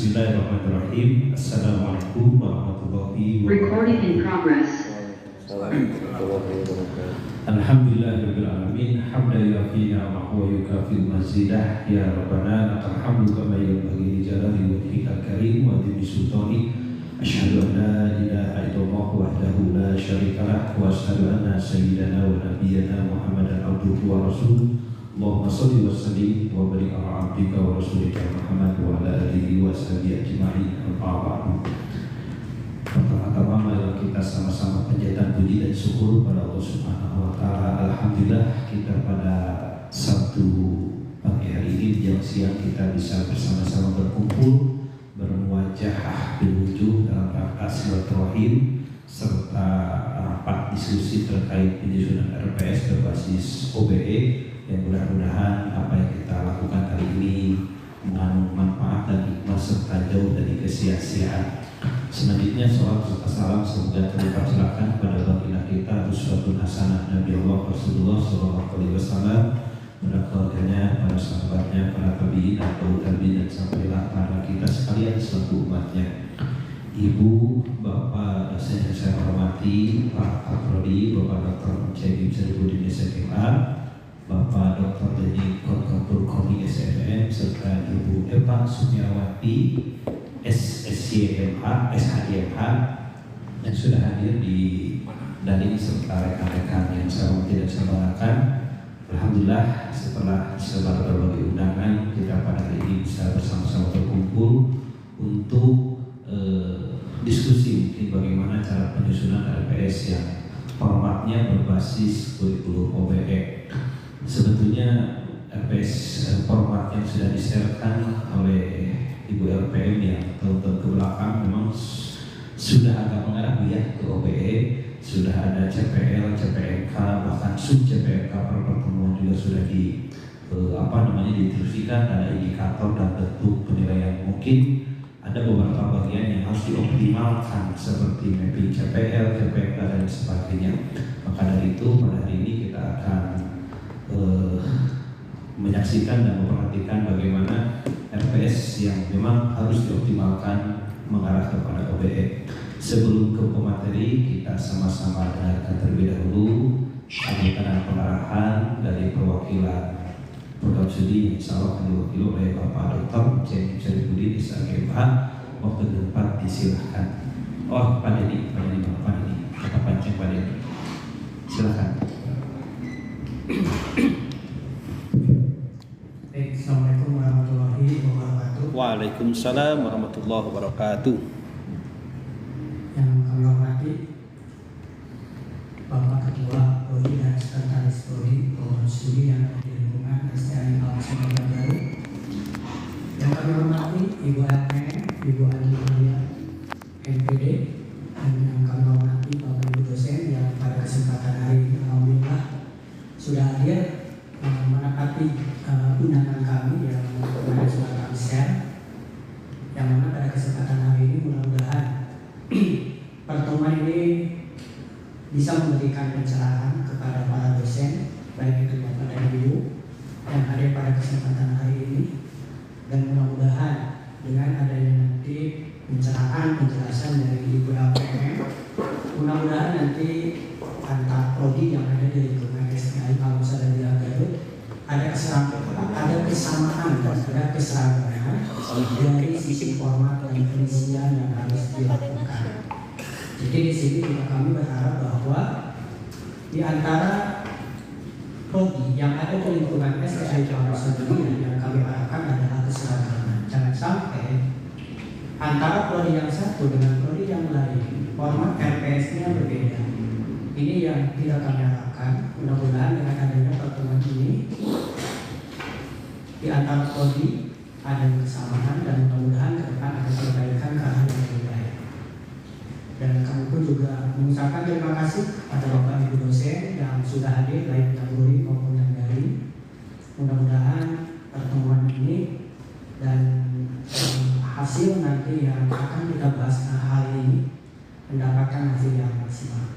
Bismillahirrahmanirrahim. Assalamualaikum warahmatullahi wabarakatuh. Recording in progress. Alhamdulillahirabbil alamin. Hamdan yafina wa huwa yukafi mazidah. Ya Rabbana lakal hamdu kama yanbaghi li jalali wajhikal karim wa bi sultani. Asyhadu an la ilaha illallah wahdahu la syarikalah wa asyhadu anna sayyidana wa nabiyyana Muhammadan abduhu wa rasuluh. Allahumma shalli wa sallim wa barik ala abdika wa rasulika Muhammad wa ala alihi wa sahbihi ajma'in. Amma ba'du. Pertama-tama marilah kita sama-sama panjatkan puji dan syukur pada Allah Subhanahu wa taala. Alhamdulillah kita pada Sabtu pagi hari ini di jam siang kita bisa bersama-sama berkumpul, bermuajahah berwujuh dalam rangka silaturahim serta rapat diskusi terkait penyusunan RPS berbasis OBE. Dan mudah-mudahan apa yang kita lakukan hari ini mengandung manfaat dan hikmah serta jauh dari kesia-siaan. Selanjutnya salam serta salam semoga tercurahkan kepada baginda kita uswatun hasanah Nabi Allah Rasulullah SAW, pada keluarganya, para sahabatnya, para tabi'in atau tabi'in dan sampailah para kita sekalian selaku umatnya. Ibu, bapak, dosen yang saya hormati, Pak Kaprodi, Bapak Dr. Cedi Syarifudin SMA, Bapak Dr. Deni Korkapur Koni SMM, serta Ibu Eva Sumiawati SSYMH, SHYMH yang sudah hadir di daring serta rekan-rekan yang saya hormati dan saya banggakan. Alhamdulillah setelah disebar berbagai undangan kita pada hari ini bisa bersama-sama berkumpul untuk diskusi mungkin bagaimana cara penyusunan RPS yang formatnya berbasis kurikulum OBE. Sebetulnya RPS format yang sudah diserahkan oleh Ibu LPM yang tahun-tahun ke belakang memang sudah agak mengarah ya ke OBE, sudah ada CPL, CPNK, bahkan sub CPNK per pertemuan juga sudah diinstruksikan, ada indikator dan bentuk penilaian. Mungkin ada beberapa bagian yang harus dioptimalkan seperti mapping CPL, CPNK dan sebagainya. Maka dari itu pada hari ini kita akan menyaksikan dan memperhatikan bagaimana RPS yang memang harus dioptimalkan mengarah kepada OBE. Sebelum ke pemateri, kita sama-sama dengarkan terlebih dahulu pernyataan pengarahan dari perwakilan program studi yang insya Allah akan diwakili oleh Bapak Dr. Cedi Syarifudin SMH. Waktu tempat disilahkan. Oh, Pak Deni, kata pancing Pak Deni. Silakan. Assalamualaikum warahmatullahi wabarakatuh. Waalaikumsalam warahmatullahi wabarakatuh. Yang kami hormati Bapak Ketua Prodi dan Sekretaris Prodi Program Studi yang ada di lingkungan STI Al-Masjid Baru. Yang kami hormati Ibu LPM, Ibu Alia NPD, dan yang kami hormati Bapak Ibu dosen yang pada kesempatan hari ini alhamdulillah sudah hadir menepati undangan kami yang kemarin sudah kami share, yang mana pada kesempatan hari ini mudah-mudahan pertemuan ini bisa memberikan pencerahan kepada para dosen, baik itu Bapak dan Ibu yang hadir pada kesempatan hari ini, dan mudah-mudahan dengan adanya nanti pencerahan penjelasan dari Ibu LPM, mudah-mudahan nanti antar prodi yang ada di lingkungan STI Al-Masjid Garut ada kesamaan dan ada keseragaman dari sisi format dan penelitian yang harus dilakukan. Jadi di sini juga kami berharap bahwa di antara prodi yang ada di lingkungan STI Al-Masjid yang kami harapkan adalah keseragaman. Jangan sampai antara prodi yang satu dengan prodi yang lain format RPS-nya berbeda. Ini yang tidak kami harapkan. Mudah-mudahan dengan adanya pertemuan ini di antara prodi ada kesamaan dan mudah-mudahan ke depan akan perbaikan ke arah yang lebih baik. Dan kami pun juga mengucapkan terima kasih pada Bapak Ibu dosen yang sudah hadir baik yang daring maupun yang daring. Mudah-mudahan pertemuan ini dan hasil nanti yang akan kita bahas hari ini mendapatkan hasil yang maksimal.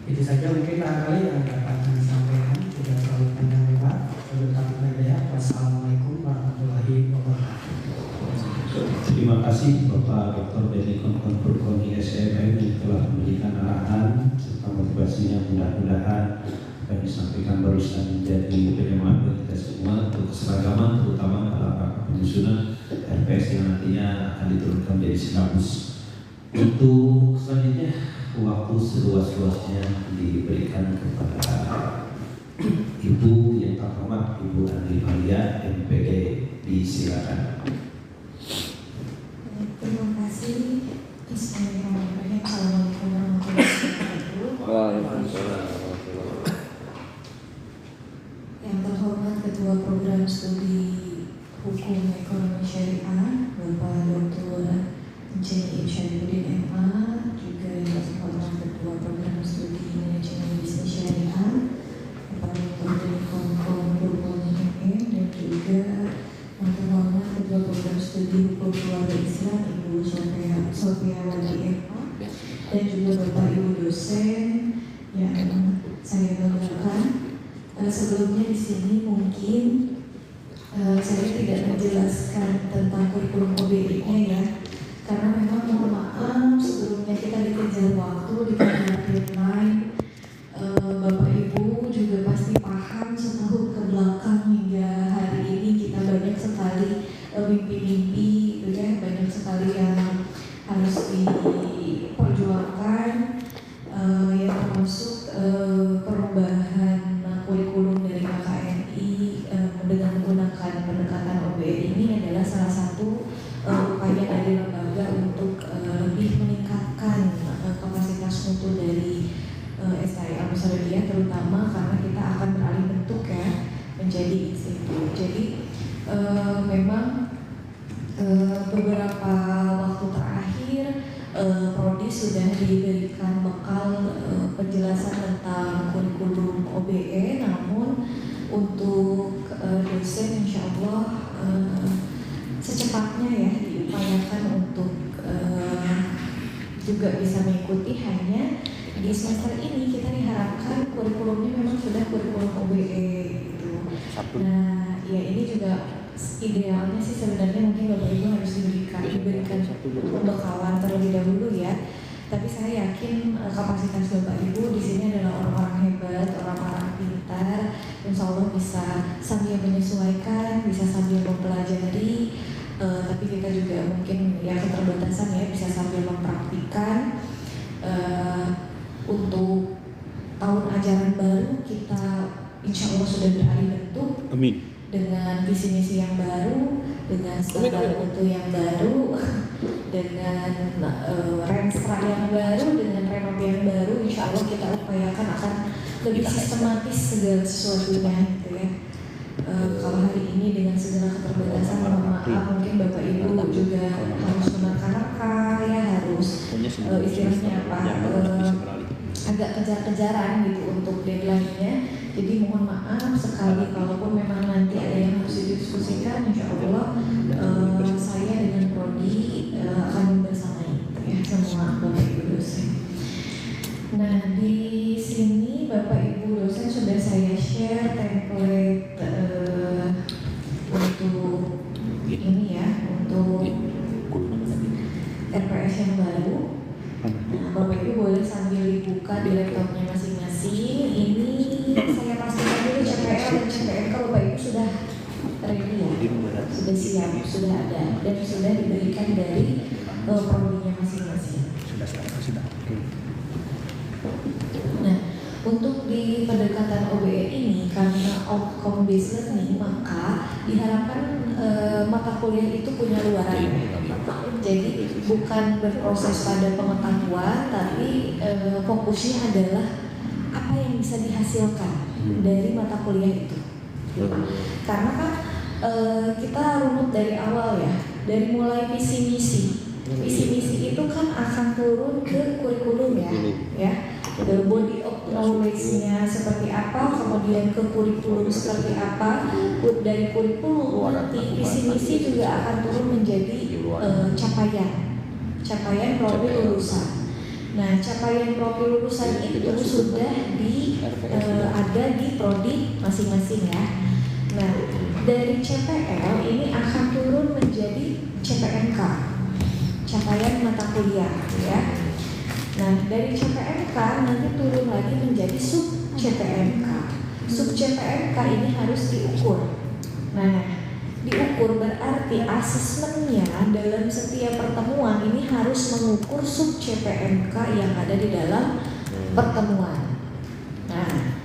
Itu saja mungkin barangkali yang dapat kami sampaikan, tidak terlalu panjang lebar. Wassalamualaikum warahmatullahi wabarakatuh. Terima kasih Bapak Dr. Benny Konfurkoni SMM yang telah memberikan arahan serta motivasinya. Mudah-mudahan apa yang disampaikan barusan menjadi penyemangat bagi kita semua untuk keseragaman, terutama dalam rangka penyusunan RPS yang nantinya akan diturunkan menjadi silabus. Untuk selanjutnya waktu seluas-luasnya diberikan kepada Ibu yang terhormat Ibu Andi Malia MPG, disilakan. Terima kasih. Bismillahirrahmanirrahim. Assalamualaikum warahmatullahi wabarakatuh. Waalaikumsalam. Yang terhormat Ketua Program Studi Hukum Ekonomi Syariah Bapak Dr. J. Syarifuddin MA, juga yang terhormat Ketua Program Studi Manajemen Bisnis Syariah Bapak Dr. Benny Konfurkoni MM, dan juga yang terhormat Ketua Program Studi Hukum Keluarga Islam Ibu Sofia Wadi MA, dan juga Bapak Ibu dosen yang saya banggakan. Sebelumnya di sini mungkin saya tidak menjelaskan tentang kurikulum OBI-nya ya, karena memang mohon maaf sebelumnya kita dikejar waktu, dikejar deadline. Bapak Ibu juga pasti paham setahun ke belakang hingga hari ini kita banyak sekali mimpi-mimpi gitu ya, banyak sekali yang harus diperjuangkan, yang termasuk perubahan kurikulum dari KKNI dengan menggunakan pendekatan OBE ini adalah salah satu upaya dari lembaga untuk lebih meningkatkan kapasitas mutu dari SKI Al-Musawadiyah, terutama karena kita akan beralih bentuk ya menjadi institut. Jadi memang beberapa waktu terakhir Prodi sudah diberikan bekal penjelasan tentang kurikulum OBE, namun untuk dosen insya Allah secepatnya ya diupayakan untuk juga bisa mengikuti. Hanya di semester ini kita diharapkan kurikulumnya memang sudah kurikulum OBE gitu. Nah ya ini juga idealnya sih sebenarnya mungkin Bapak Ibu harus diberikan pembekalan terlebih dahulu ya. Tapi saya yakin kapasitas Bapak Ibu di sini adalah orang-orang hebat, orang-orang pintar, insya Allah bisa sambil menyesuaikan, bisa sambil mempelajari. Tapi kita juga mungkin ya keterbatasan ya, bisa sambil mempraktikkan. Untuk tahun ajaran baru kita insya Allah sudah beralih bentuk. Amin. Dengan visi misi yang baru, dengan standar mutu yang baru, dengan renstra yang baru, dengan renov yang baru, insya Allah kita upayakan akan lebih sistematis segala sesuatunya gitu ya. Kalau hari ini dengan segala keterbatasan, mohon maaf mungkin Bapak Ibu juga harus menerka-nerka ya, harus istilahnya apa, agak kejar-kejaran gitu untuk deadline-nya. Jadi mohon maaf sekali kalaupun memang nanti ada yang harus didiskusikan, insya Allah saya dengan Prodi akan bersamai ya semua Bapak Ibu dosen. Nah di sini Bapak Ibu dosen sudah saya share template untuk ini ya, untuk RPS yang baru. Nah, Bapak Ibu boleh sambil dibuka di laptopnya masing-masing. Ini saya pastikan dulu CPL dan CPMK Bapak Ibu sudah ready ya, sudah siap, sudah ada dan sudah diberikan dari prodinya masing-masing. Sudah. Oke. Nah, untuk di pendekatan OBE ini karena outcome based learning, maka diharapkan mata kuliah itu punya luaran. Jadi bukan berproses pada pengetahuan, tapi fokusnya adalah apa yang bisa dihasilkan dari mata kuliah itu. Karena kan kita runut dari awal ya, dari mulai visi misi. Visi misi itu kan akan turun ke kurikulum ya. The body of knowledge-nya seperti apa, kemudian ke kurikulum seperti apa. Dari kurikulum nanti visi misi juga akan turun menjadi capaian profil lulusan. Nah, capaian profil lulusan itu sudah ada di prodi masing-masing ya. Nah, dari CPL ini akan turun menjadi CPMK, capaian mata kuliah ya. Nah, dari CPMK nanti turun lagi menjadi sub CPMK. Sub CPMK ini harus diukur. Nah, diukur berarti asesmennya dalam setiap pertemuan ini harus mengukur sub CPMK yang ada di dalam pertemuan. Nah,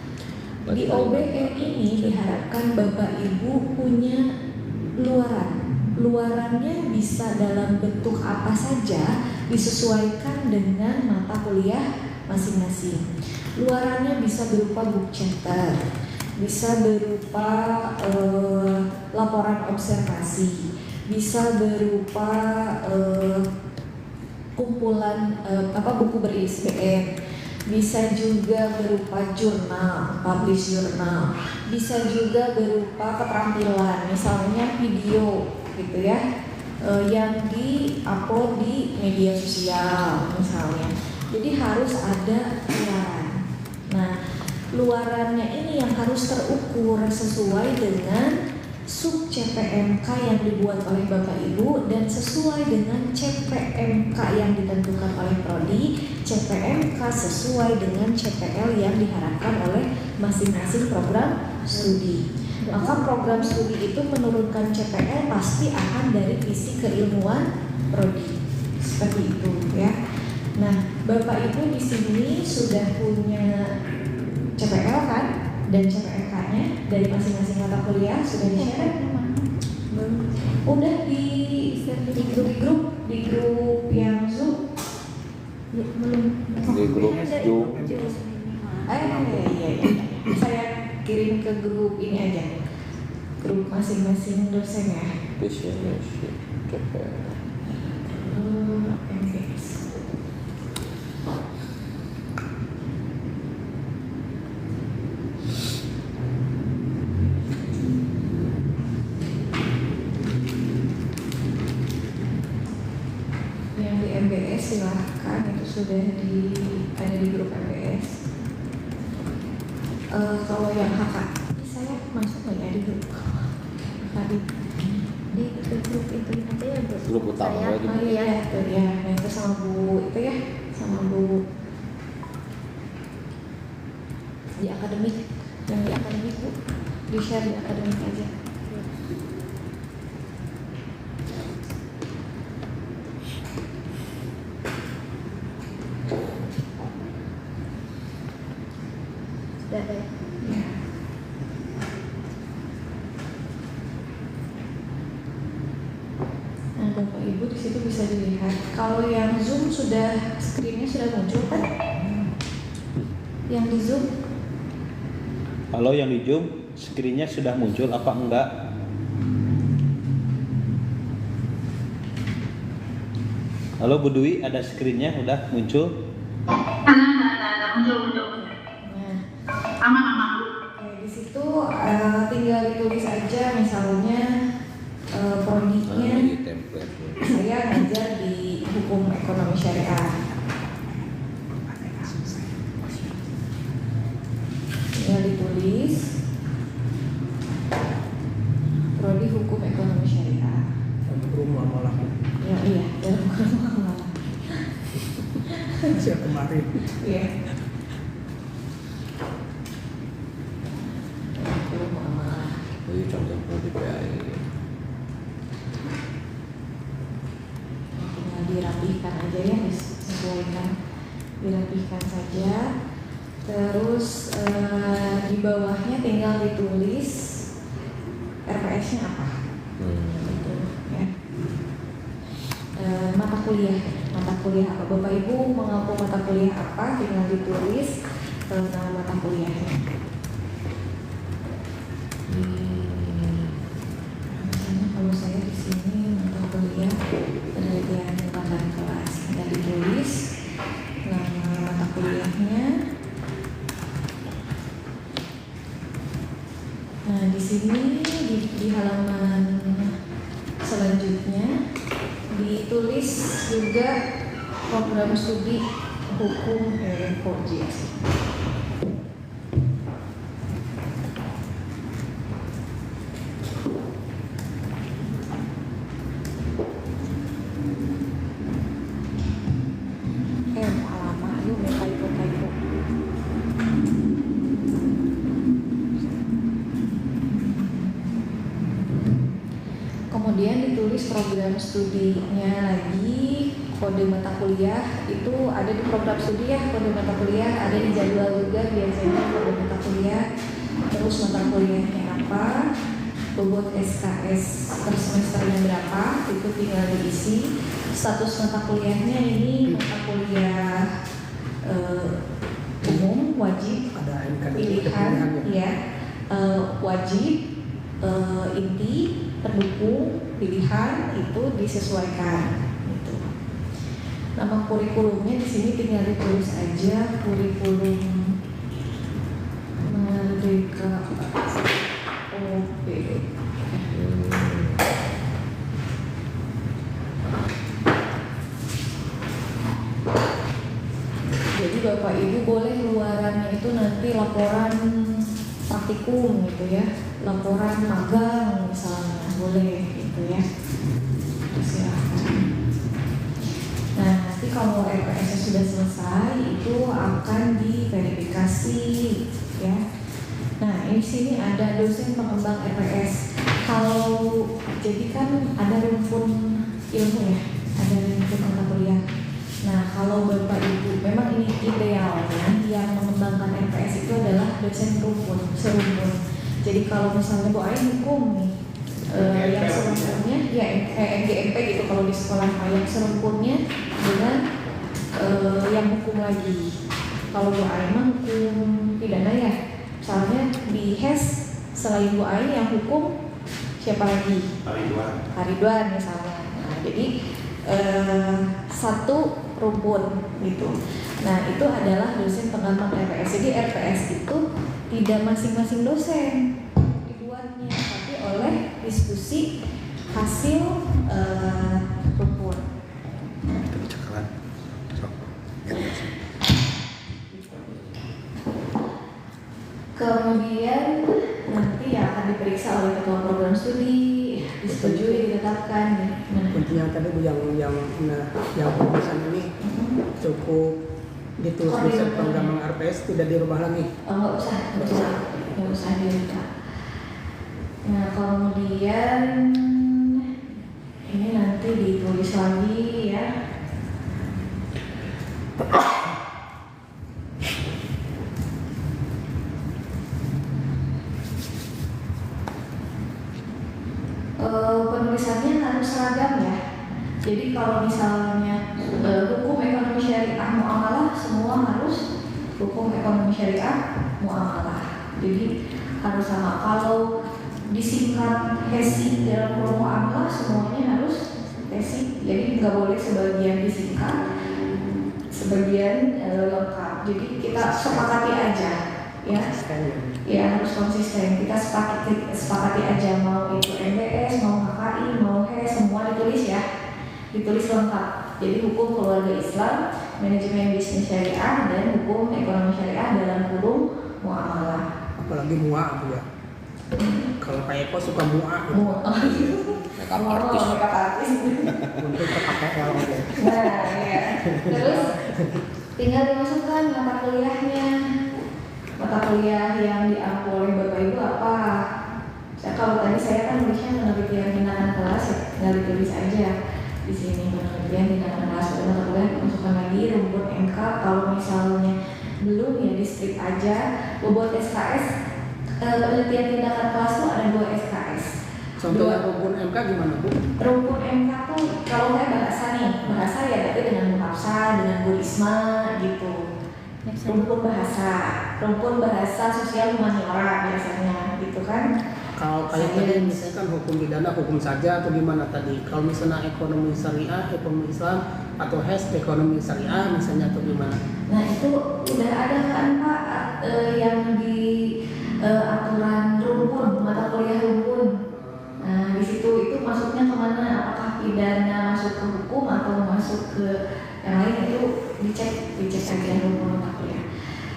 di OBE ini diharapkan Bapak Ibu punya luarannya bisa dalam bentuk apa saja, disesuaikan dengan mata kuliah masing-masing. Luarannya bisa berupa book chapter, bisa berupa laporan observasi, bisa berupa kumpulan buku ber-ISBN, bisa juga berupa jurnal, publish jurnal, bisa juga berupa keterampilan, misalnya video gitu ya, yang di-upload di media sosial misalnya. Jadi harus ada luaran. Nah, luarannya ini yang harus terukur sesuai dengan sub CPMK yang dibuat oleh Bapak Ibu dan sesuai dengan CPMK yang ditentukan oleh Prodi, CPMK sesuai dengan CPL yang diharapkan oleh masing-masing program studi. Maka program studi itu menurunkan CPL pasti akan dari visi keilmuan Prodi. Seperti itu ya. Nah, Bapak Ibu di sini sudah punya CPL kan? Dan CPMK-nya dari masing-masing mata kuliah sudah di-share? Udah di grup yang Zoom? Belum. Di grup Zoom. Iya. Saya kirim ke grup ini aja. Grup masing-masing dosen ya. Visionation CPL. MVS. Yang di MBS silahkan, itu sudah ada di grup MBS. Kalau yang HK, saya masuk nggak ya di grup tadi? Di grup itu aja ya Bu. Grup utama Saya, aja. Oh iya, itu ya. Nah itu sama Bu itu ya, sama Bu di akademik, yang di akademik Bu, di share di akademik aja. Sudah ada ya? Ya. Nah Bapak Ibu di situ bisa dilihat. Kalau yang Zoom sudah screen-nya sudah muncul kan? Yang di Zoom? Kalau yang di Zoom, screen-nya sudah muncul apa enggak? Halo Bu Dwi, ada screen-nya udah muncul? Ada muncul. Nah, Aman. di situ tinggal ditulis aja misalnya prodinya Di template. saya ngajar di hukum ekonomi syariah. Tinggal ditulis prodi hukum ekonomi syariah. Rumah malah Ya iya, dalam muamalah. siap kemarin. Iya. Dalam muamalah. Jadi contoh di PAI. Tinggal dirapihkan aja ya, disesuaikan, dirapihkan saja. Terus di bawahnya tinggal ditulis RPS-nya apa, gitu ya. Mata kuliah apa, Bapak Ibu mengaku mata kuliah apa, tinggal ditulis nama mata kuliahnya. Misalnya kalau saya di sini mata kuliah penelitian tentang kelas, tinggal ditulis nama mata kuliahnya. Nah di sini di halaman selanjutnya ditulis juga program studi hukum FOJS. studinya lagi, kode mata kuliah itu ada di program studi ya, kode mata kuliah ada di jadwal juga biasanya kode mata kuliah, terus mata kuliahnya apa, bobot SKS per semesternya berapa, itu tinggal diisi. Status mata kuliahnya ini mata kuliah umum, wajib, Ada NKD pilihan, ya, wajib, inti, pendukung, pilihan itu disesuaikan. Gitu. Nama kurikulumnya di sini tinggal ditulis aja kurikulum Merdeka OP. Jadi Bapak Ibu boleh luarannya itu nanti laporan praktikum gitu ya, laporan magang misalnya boleh gitu ya. Silahkan. Nah nanti kalau RPS sudah selesai itu akan diverifikasi ya. Nah ini sini ada dosen pengembang RPS. Kalau jadi kan ada rumpun ilmu ya, ada rumpun mata kuliah. Nah kalau Bapak Ibu memang ini idealnya yang mengembangkan RPS itu adalah dosen rumpun, serumpun. Jadi kalau misalnya Bu Ain hukum nih, yang serumpunnya ya MGMP gitu kalau di sekolah, yang serumpunnya dengan yang hukum lagi. Kalau Bu Ain mah hukum pidana ya, misalnya di HES selain Bu Ain yang hukum siapa lagi? Haridwan misalnya. Nah, jadi satu rumpun gitu. Nah itu adalah dosen pengembang RPS. Jadi RPS itu tidak masing-masing dosen dibuatnya, tapi oleh diskusi hasil rumpun. Kemudian nanti akan diperiksa oleh ketua program studi, disetujui, ditetapkan. Intinya tadi Bu yang penulisan ini cukup ditulis dosen pengembang RPS, tidak dirubah lagi. Nggak usah dirubah. Nah kemudian ini nanti ditulis lagi ya. Penulisannya harus seragam ya. Jadi kalau misalnya hukum ekonomi syariah muamalah semua harus hukum ekonomi syariah muamalah. Jadi harus sama. Kalau disingkat HESI dalam hukum muamalah semuanya harus HESI. Jadi nggak boleh sebagian disingkat, sebagian lengkap. Jadi kita sepakati aja ya. Ya harus konsisten. Kita sepakati aja mau itu MBS, mau HKI, mau HES, semua ditulis ya. Ditulis lengkap. Jadi hukum keluarga Islam, manajemen bisnis syariah, dan hukum ekonomi syariah dalam kurung muamalah. Apalagi MUA Bu ya. Kalau Pak Eko suka MUA gitu. Makeup artis. Makeup artis. Untuk KPL gitu. Nah, ya. Terus tinggal dimasukkan mata kuliahnya. Mata kuliah yang diampu oleh Bapak Ibu apa? Kalau tadi saya kan nulisnya penelitian tindakan kelas ya, nggak ditulis aja di sini penelitian tindakan kelas. Mata kuliah masukkan lagi rumpun MK. Kalau misalnya belum ya distrik aja. Bobot SKS penelitian tindakan kelas tuh ada 2 SKS. Contohnya rumpun MK gimana Bu? Rumpun MK tuh kalau saya bahasa nih, bahasa ya tapi dengan Bu Hafsa, dengan Bu Risma gitu. Rumpun bahasa sosial humaniora biasanya gitu kan. Kalau kayak tadi misalnya kan hukum pidana hukum saja atau gimana tadi? Kalau misalnya ekonomi syariah, ekonomi Islam atau HES ekonomi syariah misalnya atau gimana? Nah itu udah ada kan Pak yang di aturan rumpun, mata kuliah rumpun. Nah di situ itu masuknya kemana? Apakah pidana masuk ke hukum atau masuk ke yang lain, itu dicek aja rumpun mata kuliah.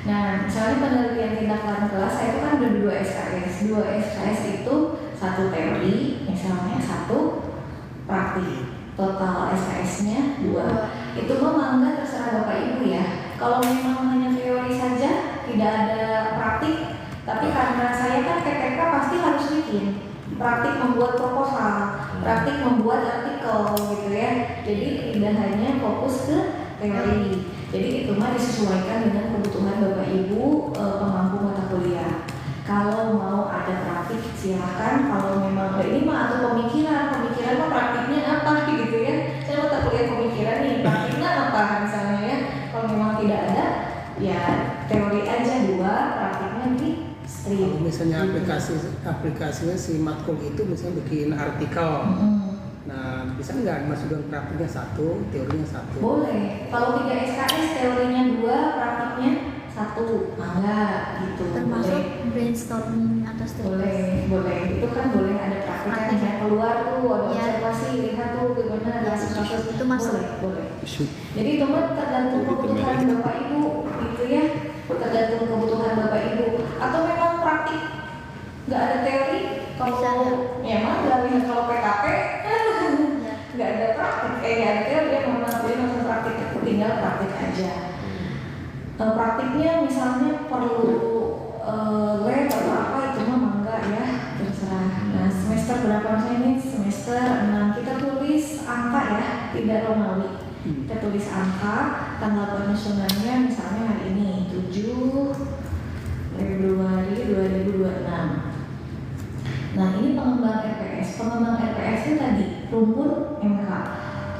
Nah misalnya penelitian tindakan kelas saya itu kan ada 2 SKS. 2 SKS itu 1 teori, misalnya 1 praktik. Total SKS-nya 2. Itu mah mangga terserah Bapak Ibu ya. Kalau memang hanya teori saja, tidak ada praktik, tapi karena saya kan PPK pasti harus bikin. praktik membuat proposal, praktik membuat artikel gitu ya. Jadi tidak hanya fokus ke teori. Jadi itu mah disesuaikan dengan kebutuhan Bapak Ibu pemangku mata kuliah. Kalau mau ada praktik silakan. Kalau memang ini mah atau pemikiran mah praktiknya apa gitu ya. Saya mata kuliah pemikiran nih, praktiknya apa misalnya ya. Kalau memang tidak ada, ya teori aja 2, praktiknya di stream. Kalau misalnya aplikasinya si matkul itu misalnya bikin artikel. Nah, bisa nggak masukkan praktiknya 1, teorinya 1? Boleh. Kalau 3 SKS teorinya 2, praktiknya 1. Enggak gitu. Termasuk Boleh. brainstorming atau studi. Boleh. Itu kan boleh ada praktik yang keluar tuh, ada Ya. observasi, lihat tuh gimana ada Ya, kasus-kasus itu masuk. Boleh. Jadi itu mah tergantung kebutuhan Bapak Ibu gitu ya. Tergantung kebutuhan Bapak Ibu. Atau memang praktik nggak ada teori, kalau ya emang nggak lihat kalau PKP nggak ada praktik, nggak ada teori, dia memang dia langsung praktik, tinggal praktik aja. Praktiknya misalnya perlu lab atau apa itu mah mangga ya, terserah. Nah semester berapa misalnya ini semester 6 kita tulis angka ya, tidak Romawi. Kita tulis angka, tanggal penyusunannya misalnya hari ini 7 Februari 2026. Nah ini pengembang RPS. Pengembang RPS itu tadi rumpun MK.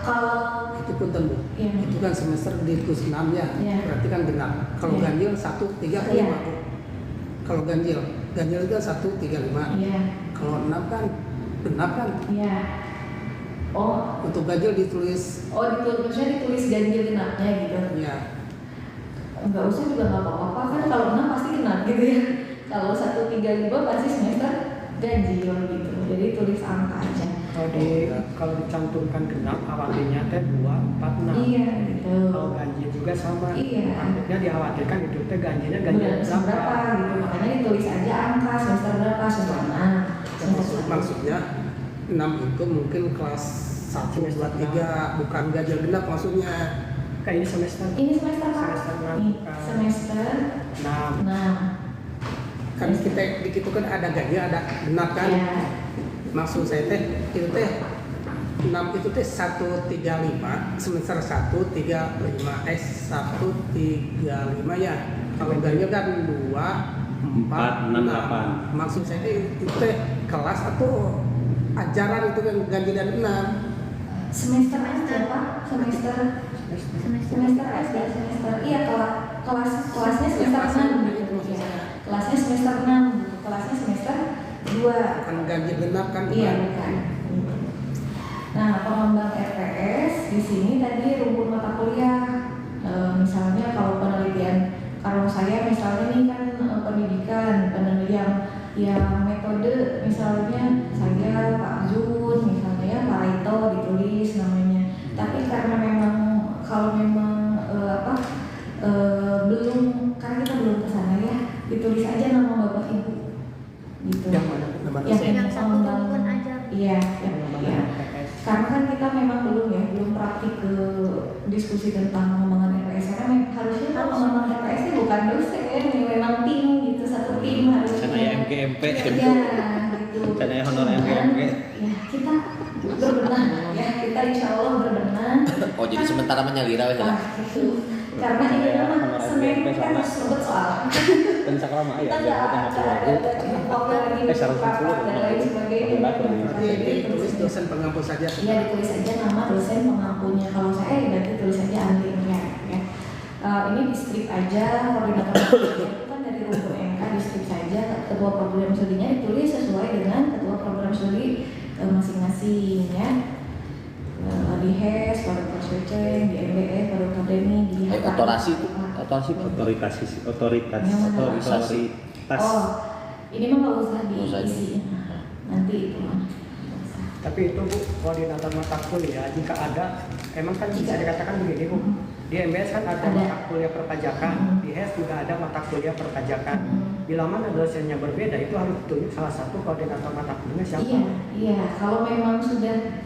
Kalau Itu pun tentu. Iya. Itu kan semester di plus 6 ya. Iya. Berarti kan genap. Kalau Iya. ganjil 1, 3, atau Iya. 5. Kalau ganjil itu 1, 3, 5. iya, Kalau 6 kan genap kan. iya. Oh, Untuk ganjil ditulis maksudnya ditulis ganjil genapnya gitu. ya. Enggak usah juga nggak apa-apa kan, kalau 6 pasti genap gitu ya. Kalau 1, 3, 5 pasti semester ganjil gitu. Jadi tulis angka aja. Kalau dicantumkan genap awalnya teh 2, 4, 6. Iya gitu. Kalau ganjil juga sama. Iya. Maksudnya dikhawatirkan itu teh ganjilnya ganjil Semester berapa gitu, makanya ditulis aja angka semester berapa, semester 6, semester 1. Maksudnya 6 itu mungkin kelas 1, 2, 3, bukan ganjil genap maksudnya. Kayak ini semester. Ini semester Pak. Semester enam, Ini bukan. semester 6. Kan kita di kan ada ganjil, ada genap kan. Iya. Maksud saya teh itu teh 6 itu teh 135 semester 135 135 ya. Kalau ganjil kan 2 4 6, 8. Maksud saya teh itu teh kelas atau ajaran itu kan ganjil dan 6. Semester aja Pak, semester SD, semester iya kelasnya semester 6 gitu ya. Kelasnya semester 6, kelasnya semester 2. Bukan ganjil genap kan. Iya bukan. Nah pengembang RPS di sini tadi rumpun mata kuliah. Misalnya kalau penelitian, kalau saya misalnya ini kan pendidikan, penelitian yang metode misalnya saya Pak Zun misalnya Pak Rito ditulis namanya. Tapi karena memang kalau memang belum, karena kita belum kesana ya, ditulis aja nama Bapak Ibu gitu. Yang mana? Nama Yang dosen. Yang satu pengembang. rumpun aja. Iya, ya. Karena kan kita memang belum praktik ke diskusi tentang pengembangan RPS. Karena harusnya pengembangan RPS itu bukan dosen, memang tim gitu, satu tim harusnya. Sana ya MGMP. Iya, gitu. Sana ya honor MGMP. Ya, kita berbenah ya, kita insya Allah berbenah. Oh jadi sementara menyalira aja lah. Gitu. Karena ini memang sebenarnya kan sebut soal. Dan sakrama ya. Kita nggak ada waktu lagi Sarang rapat dan lain sebagainya. Jadi tulis dosen pengampu saja. Iya ditulis aja nama dosen pengampunya. Kalau saya berarti tulis aja ahlinya ya. Ini di strip aja, koordinator itu kan dari rumpun MK di strip saja. Ketua program studinya ditulis sesuai dengan ketua program studi masing-masing ya. Di HES, pada Prosweceng, di MBE, pada Akademi, di Otorasi otoritas. Oh, ini mah nggak usah Nggak usah. diisi. Nanti itu mah. Tapi itu Bu, koordinator mata kuliah jika ada, emang kan bisa dikatakan begini Bu. Di MBS kan ada Ada. mata kuliah perpajakan, di HES juga ada mata kuliah perpajakan. Bila mana dosennya berbeda, itu harus ditunjuk salah satu koordinator mata kuliahnya siapa? Iya. Kalau memang sudah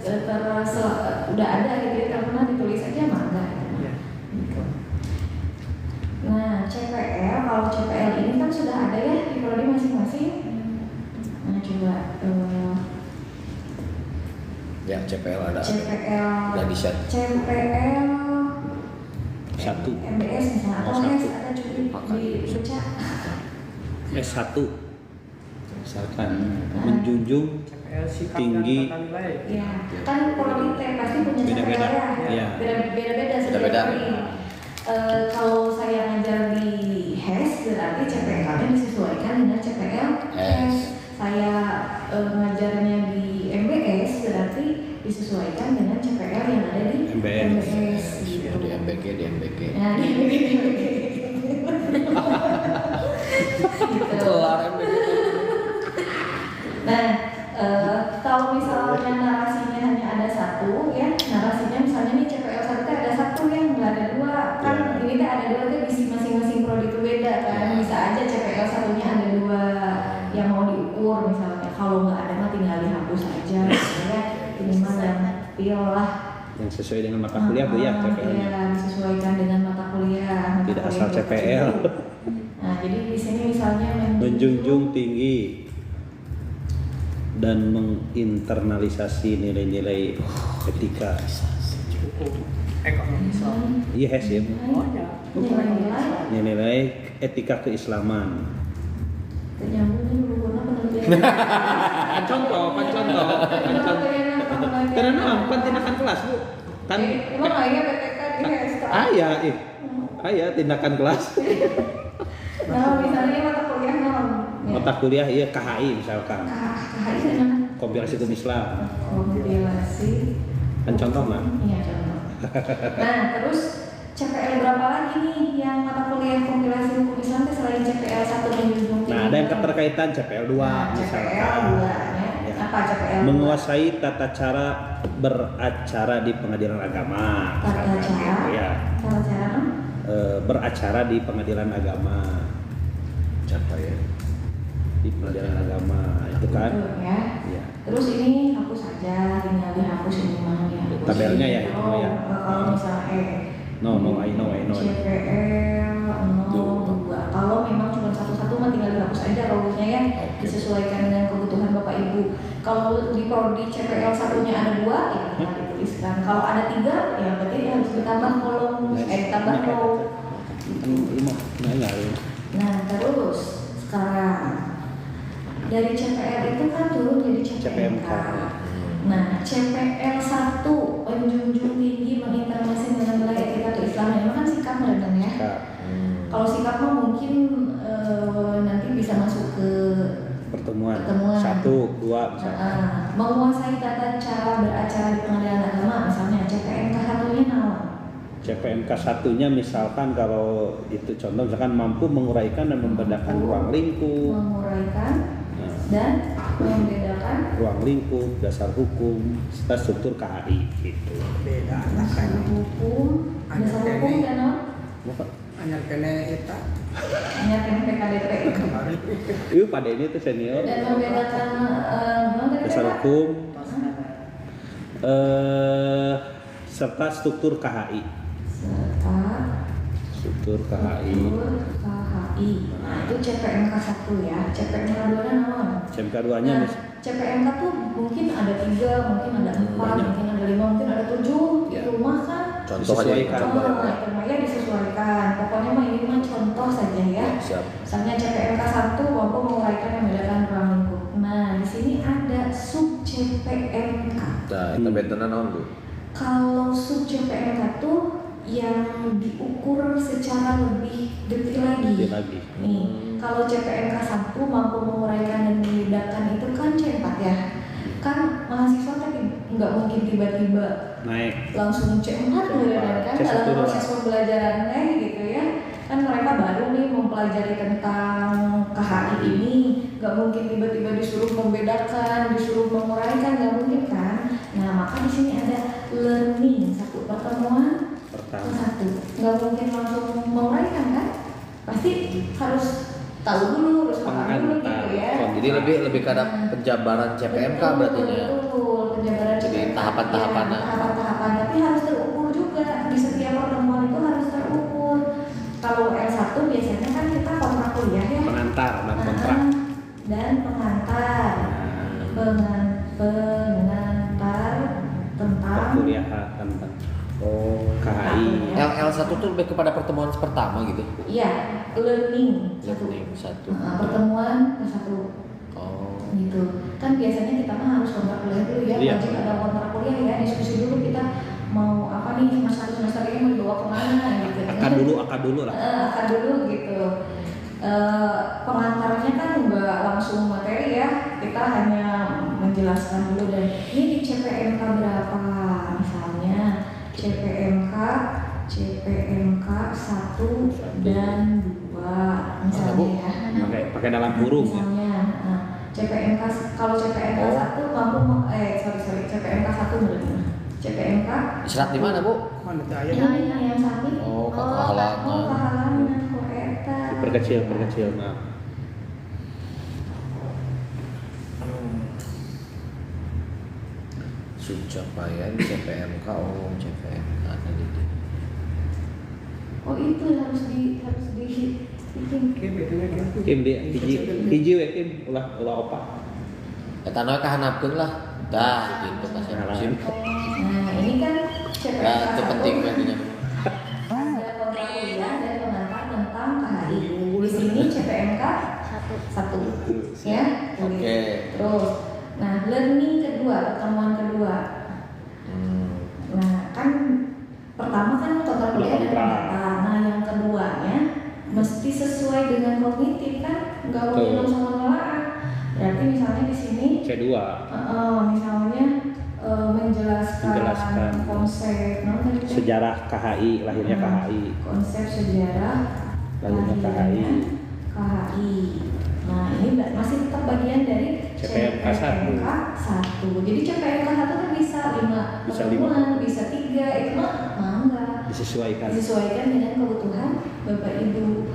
udah ada gitu ya, karena ditulis aja mangga. Iya. Gitu. Nah, CPL, kalau CPL ini kan sudah ada ya di prodi masing-masing. Nah, coba Ya, CPL ada. CPL, Udah di-share. CPL, 1 MBS misalnya, atau Oh, S satu. ada juga di baca. S1 misalkan menjunjung CPL sikap Tinggi. dan tata nilai. Ya, kan kalau IT pasti punya Beda-beda. CPL ya, Iya. beda-beda setiap Beda-beda. hari. Kalau saya ngajar di HES berarti CPL-nya disesuaikan dengan CPL HES. Saya ngajarnya di MBS berarti disesuaikan dengan CPL yang ada di MBS. gitu. Ya, di MBG. Nah, di MBG. Gitu. Kelar MBG. Nah, kalau misalnya narasinya hanya ada satu, ya narasinya misalnya nih CPL 1 ada satu yang nggak ada dua, kan Ya. ini tuh ada dua tuh di masing-masing prodi itu beda kan, Ya. bisa aja CPL satunya ada dua yang mau diukur misalnya, kalau nggak ada mah tinggal dihapus aja, ya ini mah dan pil lah. yang sesuai dengan mata kuliah Bu ya CPL-nya. Iya, disesuaikan dengan mata kuliah. Tidak asal CPL. Nah, jadi di sini misalnya Menjunjung tinggi dan menginternalisasi nilai-nilai etika. Hukum ekonomi Islam. Iya HES ya. Oh ya, hukum ekonomi Islam. Nilai-nilai etika keislaman. Nyambungnya berhubungan penelitian. Contoh. Karena apa tindakan kelas Bu? Kan Emang ayah PTK di HES? Ayah tindakan kelas. Nah, misalnya mata kuliah non. Mata kuliah iya KHI misalkan. KHI dengan Kompilasi Hukum Islam. kompilasi. Kan contoh mah. Iya contoh. Nah, terus CPL berapa lagi nih yang mata kuliah kompilasi hukum Islam teh selain CPL 1 menjunjung tinggi? Nah, ada yang keterkaitan CPL 2 Nah, CPL misalkan. 2 ya. Ya. Apa CPL 2? Menguasai tata cara beracara di pengadilan agama. Tata misalkan cara? gitu ya. Cara-cara Beracara di pengadilan agama. Siapa ya? Di pengadilan agama itu kan. Betul, ya. Ya. Terus ini hapus aja, tinggal dihapus ini mah ya. Tabelnya ya, itu ya. Kalau misalnya No, I know. CPL 02. Kalau memang cuma satu-satu mah tinggal dihapus aja rogonya ya, disesuaikan dengan kebutuhan Bapak Ibu. Kalau di prodi CPL satunya ada 2, ya tinggal dituliskan. Kalau ada 3, ya berarti harus ditambah kolom, ditambah row. Nah, terus sekarang dari CPL itu kan turun jadi CPMK. Nah, CPL 1 menjunjung tinggi menginternalisasi dengan nilai etika keislaman. Ini kan sikap meredam ya. Kalau sikap mah mungkin nanti bisa masuk ke Pertemuan. Pertemuan. 1, 2 misalkan. menguasai tata cara beracara di pengadilan agama, misalnya CPMK satunya naon? CPMK satunya misalkan kalau itu contoh misalkan mampu menguraikan dan membedakan ruang lingkup. Menguraikan Nah, dan membedakan ruang lingkup, dasar hukum, serta struktur KHI gitu. Beda dasar hukum, dasar hukum dan naon? Anyar kene eta Menyiapkan PKDP Iya pada ini tuh senior. dan membedakan naon tadi Dasar Pak? hukum, serta struktur KHI. Serta Struktur KHI. KHI. Nah, itu CPMK 1 ya. CPMK 2 nya naon? CMK 2-nya Nah, CPMK tuh mungkin ada 3, mungkin ada 4, Banyak. mungkin ada 5, mungkin ada 7. Ya. Itu mah kan Contoh aja Disesuaikan. contoh ya. itu mah ya disesuaikan. Pokoknya mah ini mah contoh saja ya. Siap. Misalnya CPMK 1 mampu menguraikan dan membedakan ruang lingkup. Nah, di sini ada sub CPMK. Nah, kita bentenan naon Bu? Kalau sub CPMK tuh yang diukur secara lebih detail lagi. Dia lagi. Nih, kalau CPMK 1 mampu menguraikan dan membedakan itu kan C4 ya. Kan mahasiswa tapi nggak mungkin tiba-tiba Naik. langsung C4 kan C1 dalam doang. proses pembelajarannya gitu ya. Kan mereka baru nih mempelajari tentang KHI ini, nggak mungkin tiba-tiba disuruh membedakan, disuruh menguraikan, nggak mungkin kan. Nah, maka di sini ada learning, satu pertemuan Pertama. satu, nggak mungkin langsung menguraikan kan, pasti harus tahu dulu, harus paham dulu gitu ya. Jadi lebih ke arah penjabaran CPMK berarti ya. Betul, penjabaran Jadi CPMK. tahapan-tahapannya. Ya, tahapan-tahapan, tapi harus terukur juga di setiap pertemuan itu harus terukur. Kalau L1 biasanya kan kita kontrak kuliah ya. Pengantar dan kontrak. Dan pengantar, pengantar KHI. L1 tuh lebih kepada pertemuan pertama gitu. Iya, learning satu. Learning satu. Pertemuan satu. Oh. Gitu. Kan biasanya kita mah harus kontrak kuliah dulu ya. Iya. Wajib ada kontrak kuliah ya. Diskusi dulu kita mau apa nih semester ini mau dibawa kemana gitu. Akad dulu lah. Akad dulu gitu. Pengantarnya kan nggak langsung materi ya, kita hanya menjelaskan dulu dan ini di CPMK berapa misalnya CPMK 1 dan 2 misalnya ya. Pakai dalam kurung ya. Misalnya CPMK kalau CPMK 1 mampu CPMK 1 berapa? CPMK Diserat di mana, Bu? Mana teh aya? ini yang sapi. Oh, ke halaman. Halaman kok eta. Perkecil nah. Subcapaian CPMK, CPMK tadi. Oh itu harus bikin. Kim dia hiji we Kim ulah opat. Eta mah kahanapkeun lah. Dah gitu kasih musim. Nah ini kan CPMK Ya, itu penting bangetnya. ada kontrak kuliah dan pengantar tentang KHI. Di sini CPMK 1 ya. Oke. Terus, nah learning kedua, pertemuan kedua. Nah kan pertama kan kontrak kuliah dan pengantar. Nah yang keduanya mesti sesuai dengan kognitif kan, nggak boleh langsung menelaah. Berarti misalnya di sini C2. misalnya menjelaskan konsep Sejarah KHI, lahirnya KHI. Konsep sejarah Lahirnya KHI. Nah ini masih tetap bagian dari CPMK 1. 1. Jadi CPMK 1 kan bisa 5 pertemuan, bisa 3, itu mah enggak. Disesuaikan dengan kebutuhan Bapak Ibu.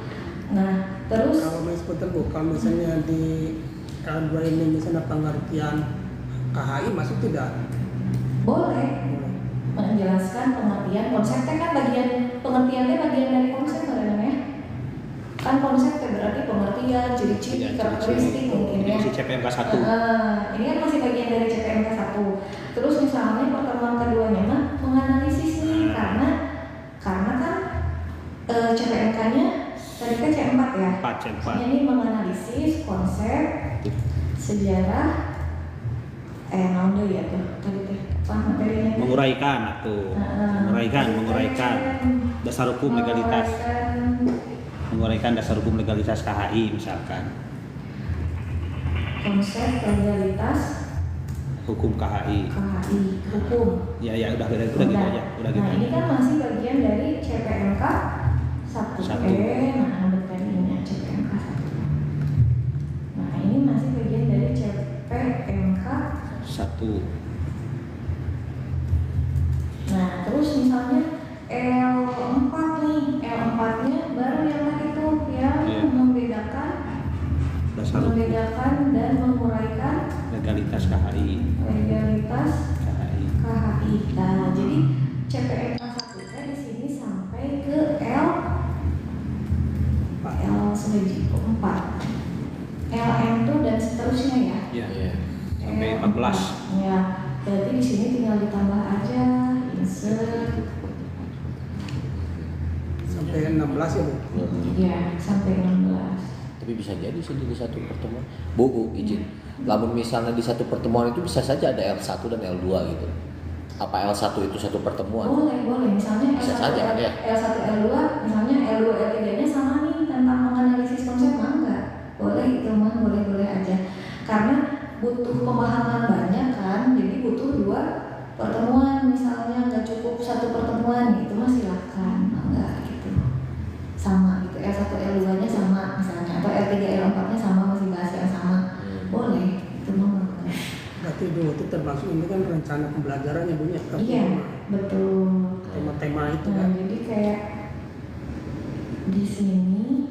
Nah terus Kalau misalnya di L2 ini misalnya pengertian KHI masuk tidak? boleh menjelaskan pengertian konsepnya kan pengertiannya bagian dari konsep ya. Kan konsep berarti pengertian, ciri-ciri, karakteristik mungkin ya. Ini CPMK 1. Ini kan masih bagian dari CPMK 1. Terus misalnya pertemuan keduanya mah menganalisis nih karena kan CPMK-nya tadi kan C4 ya. C4. Ini menganalisis konsep sejarah naon deui ya tuh tadi teh materinya Menguraikan dasar hukum legalitas. Menguraikan dasar hukum legalitas KHI misalkan. Konsep legalitas Hukum KHI. hukum. Ya udah gitu aja. Nah, ini kan masih bagian dari CPMK 1. Nah, betulnya CPMK 1. Nah, ini masih bagian dari CPMK 1. Nah, terus misalnya L4 nih, L4-nya baru yang tadi tuh yang membedakan dan menguraikan legalitas KHI. KHI. Nah, jadi CPMK 1 di sini sampai ke L4. LM tuh dan seterusnya ya. Iya. Sampai 14. Ya, berarti di sini tinggal ditambah aja insert. Sampai 16 ya Bu? Ya, sampai 16. Tapi bisa jadi sih di satu pertemuan. Bu, izin. Lamun misalnya di satu pertemuan itu bisa saja ada L1 dan L2 gitu. Apa L1 itu satu pertemuan? Boleh. Misalnya Bisa L1, saja, ya. L1, L2, misalnya L2, L3-nya sama nih tentang menganalisis konsep enggak? Boleh itu mah, boleh aja. Karena butuh pemahaman banyak kan, jadi butuh 2 pertemuan misalnya, nggak cukup 1 pertemuan gitu mah silakan, enggak gitu. Sama gitu, L1, L2-nya sama misalnya, atau L3, L4-nya sama, masih bahas yang sama. Boleh, itu mah boleh. Berarti dulu itu termasuk ini kan rencana pembelajarannya Bu ya? Iya, betul. Tema-tema itu Nah, kan? jadi kayak di sini nih.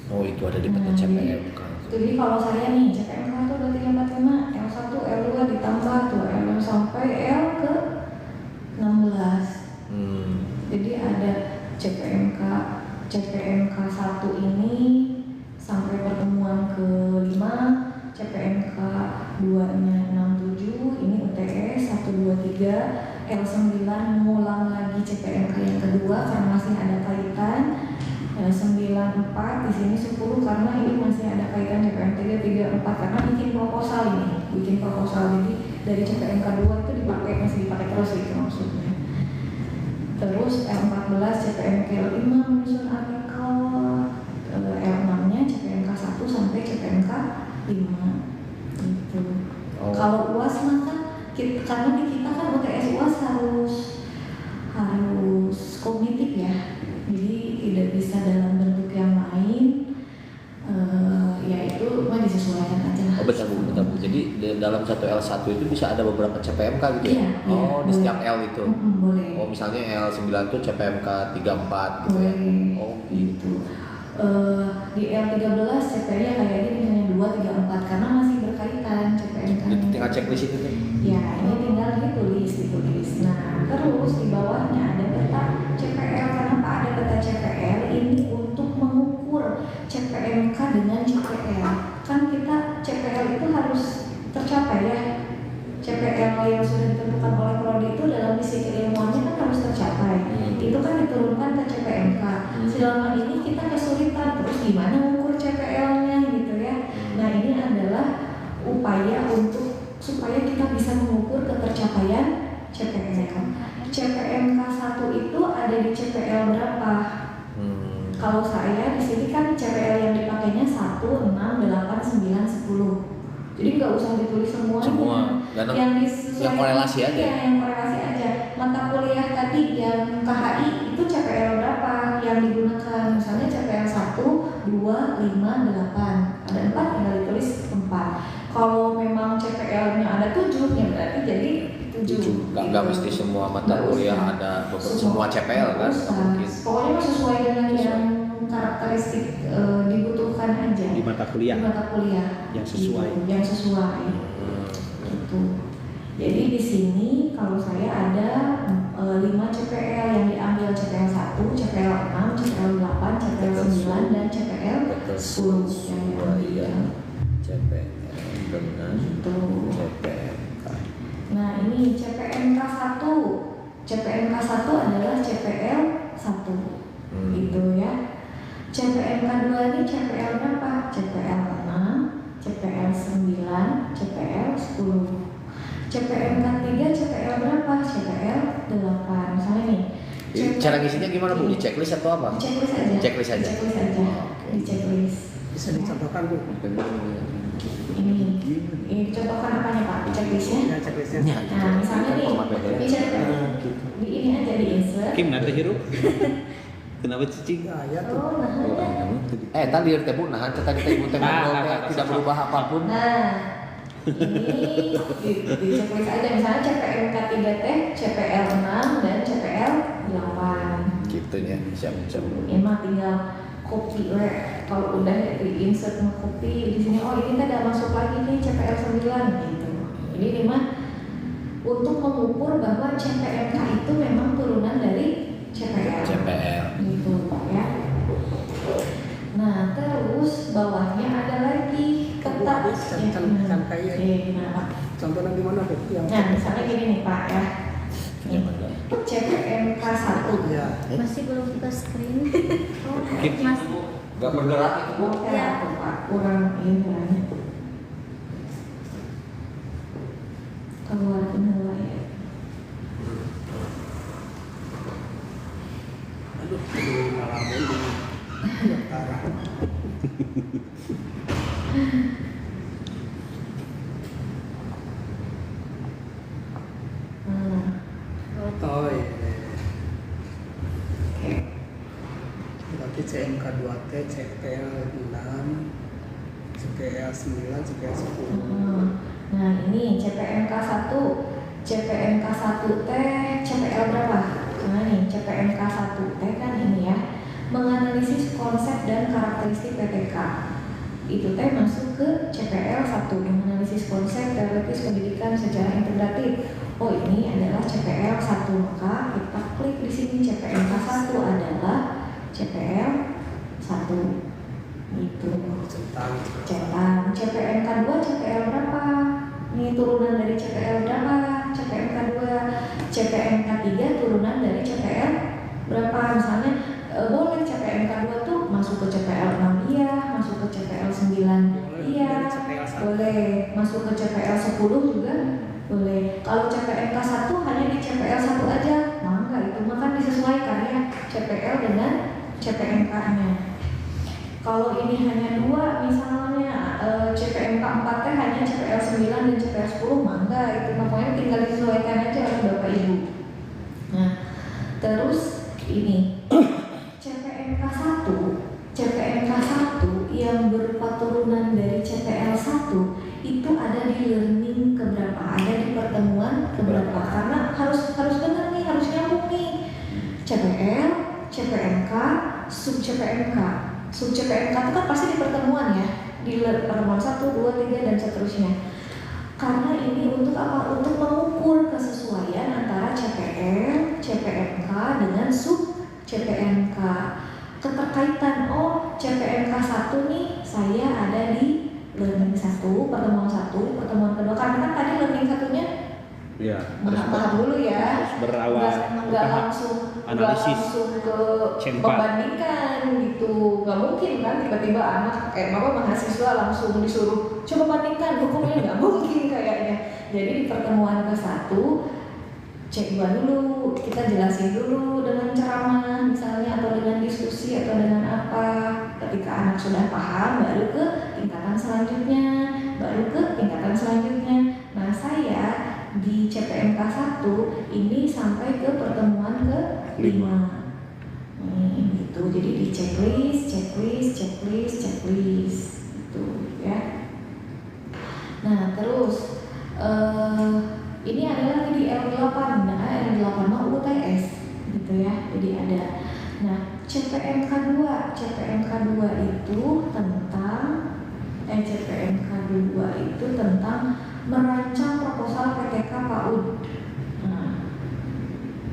Oh, itu ada di peta CPMK. Jadi kalau saya nih CPMK itu udah 345, L1, L2 ditambah tuh L sampai L ke 16. Jadi ada CPMK 1 ini sampai pertemuan ke-5, CPMK 2-nya 67, 1, 2, 3, L9 mengulang lagi CPMK yang kedua karena masih ada kaitan. 94 di sini 10 karena ini masih ada kaitan CPM 3, 3, 4 karena bikin proposal jadi dari CPMK 2 itu masih dipakai terus gitu maksudnya. Terus L14 CPMK 5 menyusun artikel, L6 nya CPMK 1 sampai CPMK 5 gitu. Kalau UAS mah kan karena di kita kan UTS UAS harus kognitif ya, jadi tidak bisa dalam bentuk yang lain, yaitu mah disesuaikan aja lah. Betul Bu. Jadi dalam satu L1 itu bisa ada beberapa CPMK gitu ya? Iya, Di setiap L itu? Boleh. Misalnya L9 itu CPMK 34 gitu ya? Gitu. Di L13 CPR-nya kayak gini misalnya 2, 3, 4 karena masih berkaitan CPMK. Itu tinggal checklist itu tuh? Ya, ini tinggal ditulis. Nah, terus di bawahnya ada peta CPL. Kenapa ada peta CPL? Ini untuk mengukur CPMK dengan CPL. Kan kita CPL itu harus tercapai ya. CPL yang sudah ditentukan oleh prodi itu dalam misi keilmuannya kan harus tercapai. Itu kan diturunkan ke CPMK. Selama ini kita kesulitan terus gimana mengukur CPL-nya gitu ya. Nah, ini adalah upaya supaya kita bisa mengukur ketercapaian CPL. CPMK 1 itu ada di CPL berapa? Kalau saya di sini kan CPL yang dipakainya 1, 6, 8, 9, 10. Jadi nggak usah ditulis semuanya. Yang korelasi aja. Ya, yang korelasi aja. Mata kuliah tadi yang KHI itu CPL berapa yang digunakan? Misalnya CPL 1, 2, 5, 8. Ada 4 tinggal ditulis 4. Kalau memang CPL-nya ada 7, ya berarti jadi 7. Nggak mesti semua mata kuliah ada semua CPL kan? Pokoknya sesuai dengan yang karakteristik dibutuhkan aja di mata kuliah yang sesuai. Gitu. Jadi di sini kalau saya ada 5 CPL yang diambil CPL 1, CPL 6, CPL 8, CPL 9 dan CPL 10 yang diambil. CPL dengan CPMK. Nah, ini CPMK 1. CPMK 1 adalah CPL 1. Gitu ya. CPMK 2 ini CPL berapa? CPL 6, CPL 9, CPL 10. CPMK 3 CPL berapa? CPL 8. Misalnya nih. Cara ngisinya gimana Bu? Di checklist atau apa? Checklist aja. Di checklist. Bisa dicontohkan Bu? Ini contohkan apanya Pak? Checklistnya? Checklistnya. Nah, misalnya nih, di ini aja di insert. Kim nanti hirup. Kenapa cicing? Ya Oh, nah. Tadi teh Bu, tadi teh Ibu teh tidak berubah apapun. Nah, ini di checklist aja misalnya CPMK 3 teh CPL 6 dan CPL 8. Gitu ya, siap. Ini mah tinggal copy kalau udah di insert copy di sini ini udah masuk lagi nih CPL 9 gitu. Ini mah untuk mengukur bahwa CPMK itu memang turunan dari CPL gitu ya. Nah, terus bawahnya ada lagi ketat. Contohnya gimana Bu? Nah, misalnya gini nih Pak ya. CPMK 1 ya. Masih belum ke screen. Masih. Gak bergerak itu Bu? Ya, Pak, kurang ini kan. Keluar kendala ya. Aduh, ngalamin parah. Oh iya. Berarti CMK 2T, CPL 6, CPL 9, CPL 10. Nah, ini CPMK 1. CPMK 1T, CPL berapa? Nah nih, CPMK 1T kan ini ya, menganalisis konsep dan karakteristik PTK. Itu teh masuk ke CPL 1, menganalisis konsep teoritis pendidikan secara integratif. Oh, ini adalah CPL 1, maka kita klik di sini CPMK 1 adalah CPL 1. Itu. Centang. CPMK 2 CPL berapa? Ini turunan dari CPL berapa? CPMK 2, CPMK 3 turunan dari CPL berapa? Misalnya boleh CPMK 2 tuh masuk ke CPL 6 iya, masuk ke CPL 9 iya, boleh masuk ke CPL 10 juga boleh. Kalau CPMK 1 hanya di CPL 1 aja, maka itu maka disesuaikan ya CPL dengan CPMK-nya. Kalau ini hanya 2 misalnya CPMK 4 hanya CPL 9 dan CPL 10, maka itu pokoknya tinggal disesuaikan aja oleh Bapak Ibu. Nah, terus ini CPMK 1 yang berupa turunan dari CPL 1 itu ada di learning keberapa, ada di pertemuan keberapa, karena harus benar nih, harus nyambung nih. CPL, CPMK, sub CPMK itu kan pasti di pertemuan ya, di pertemuan 1, 2, 3 dan seterusnya. Karena ini untuk apa? Untuk mengukur kesesuaian antara CPL, CPMK dengan sub CPMK. Keterkaitan, oh CPMK 1 nih saya ada di learning 1, pertemuan 1, pertemuan kedua. Karena kan tadi learning 1-nya ya, tahap dulu ya, harus berawal nggak langsung ke membandingkan gitu, nggak mungkin kan tiba-tiba anak mahasiswa langsung disuruh coba bandingkan hukumnya, nggak mungkin kayaknya. Jadi di pertemuan ke-1 cek dulu, kita jelasin dulu dengan ceramah misalnya atau dengan diskusi atau dengan apa. Ketika anak sudah paham baru ke tingkatan selanjutnya, Nah saya di CPMK 1 ini sampai ke pertemuan ke-5 gitu. Jadi di checklist gitu ya. Nah terus ini adalah di L8, L8 mah UTS gitu ya. Jadi ada. Nah CPMK 2 itu tentang merancang proposal PTK PAUD. Nah,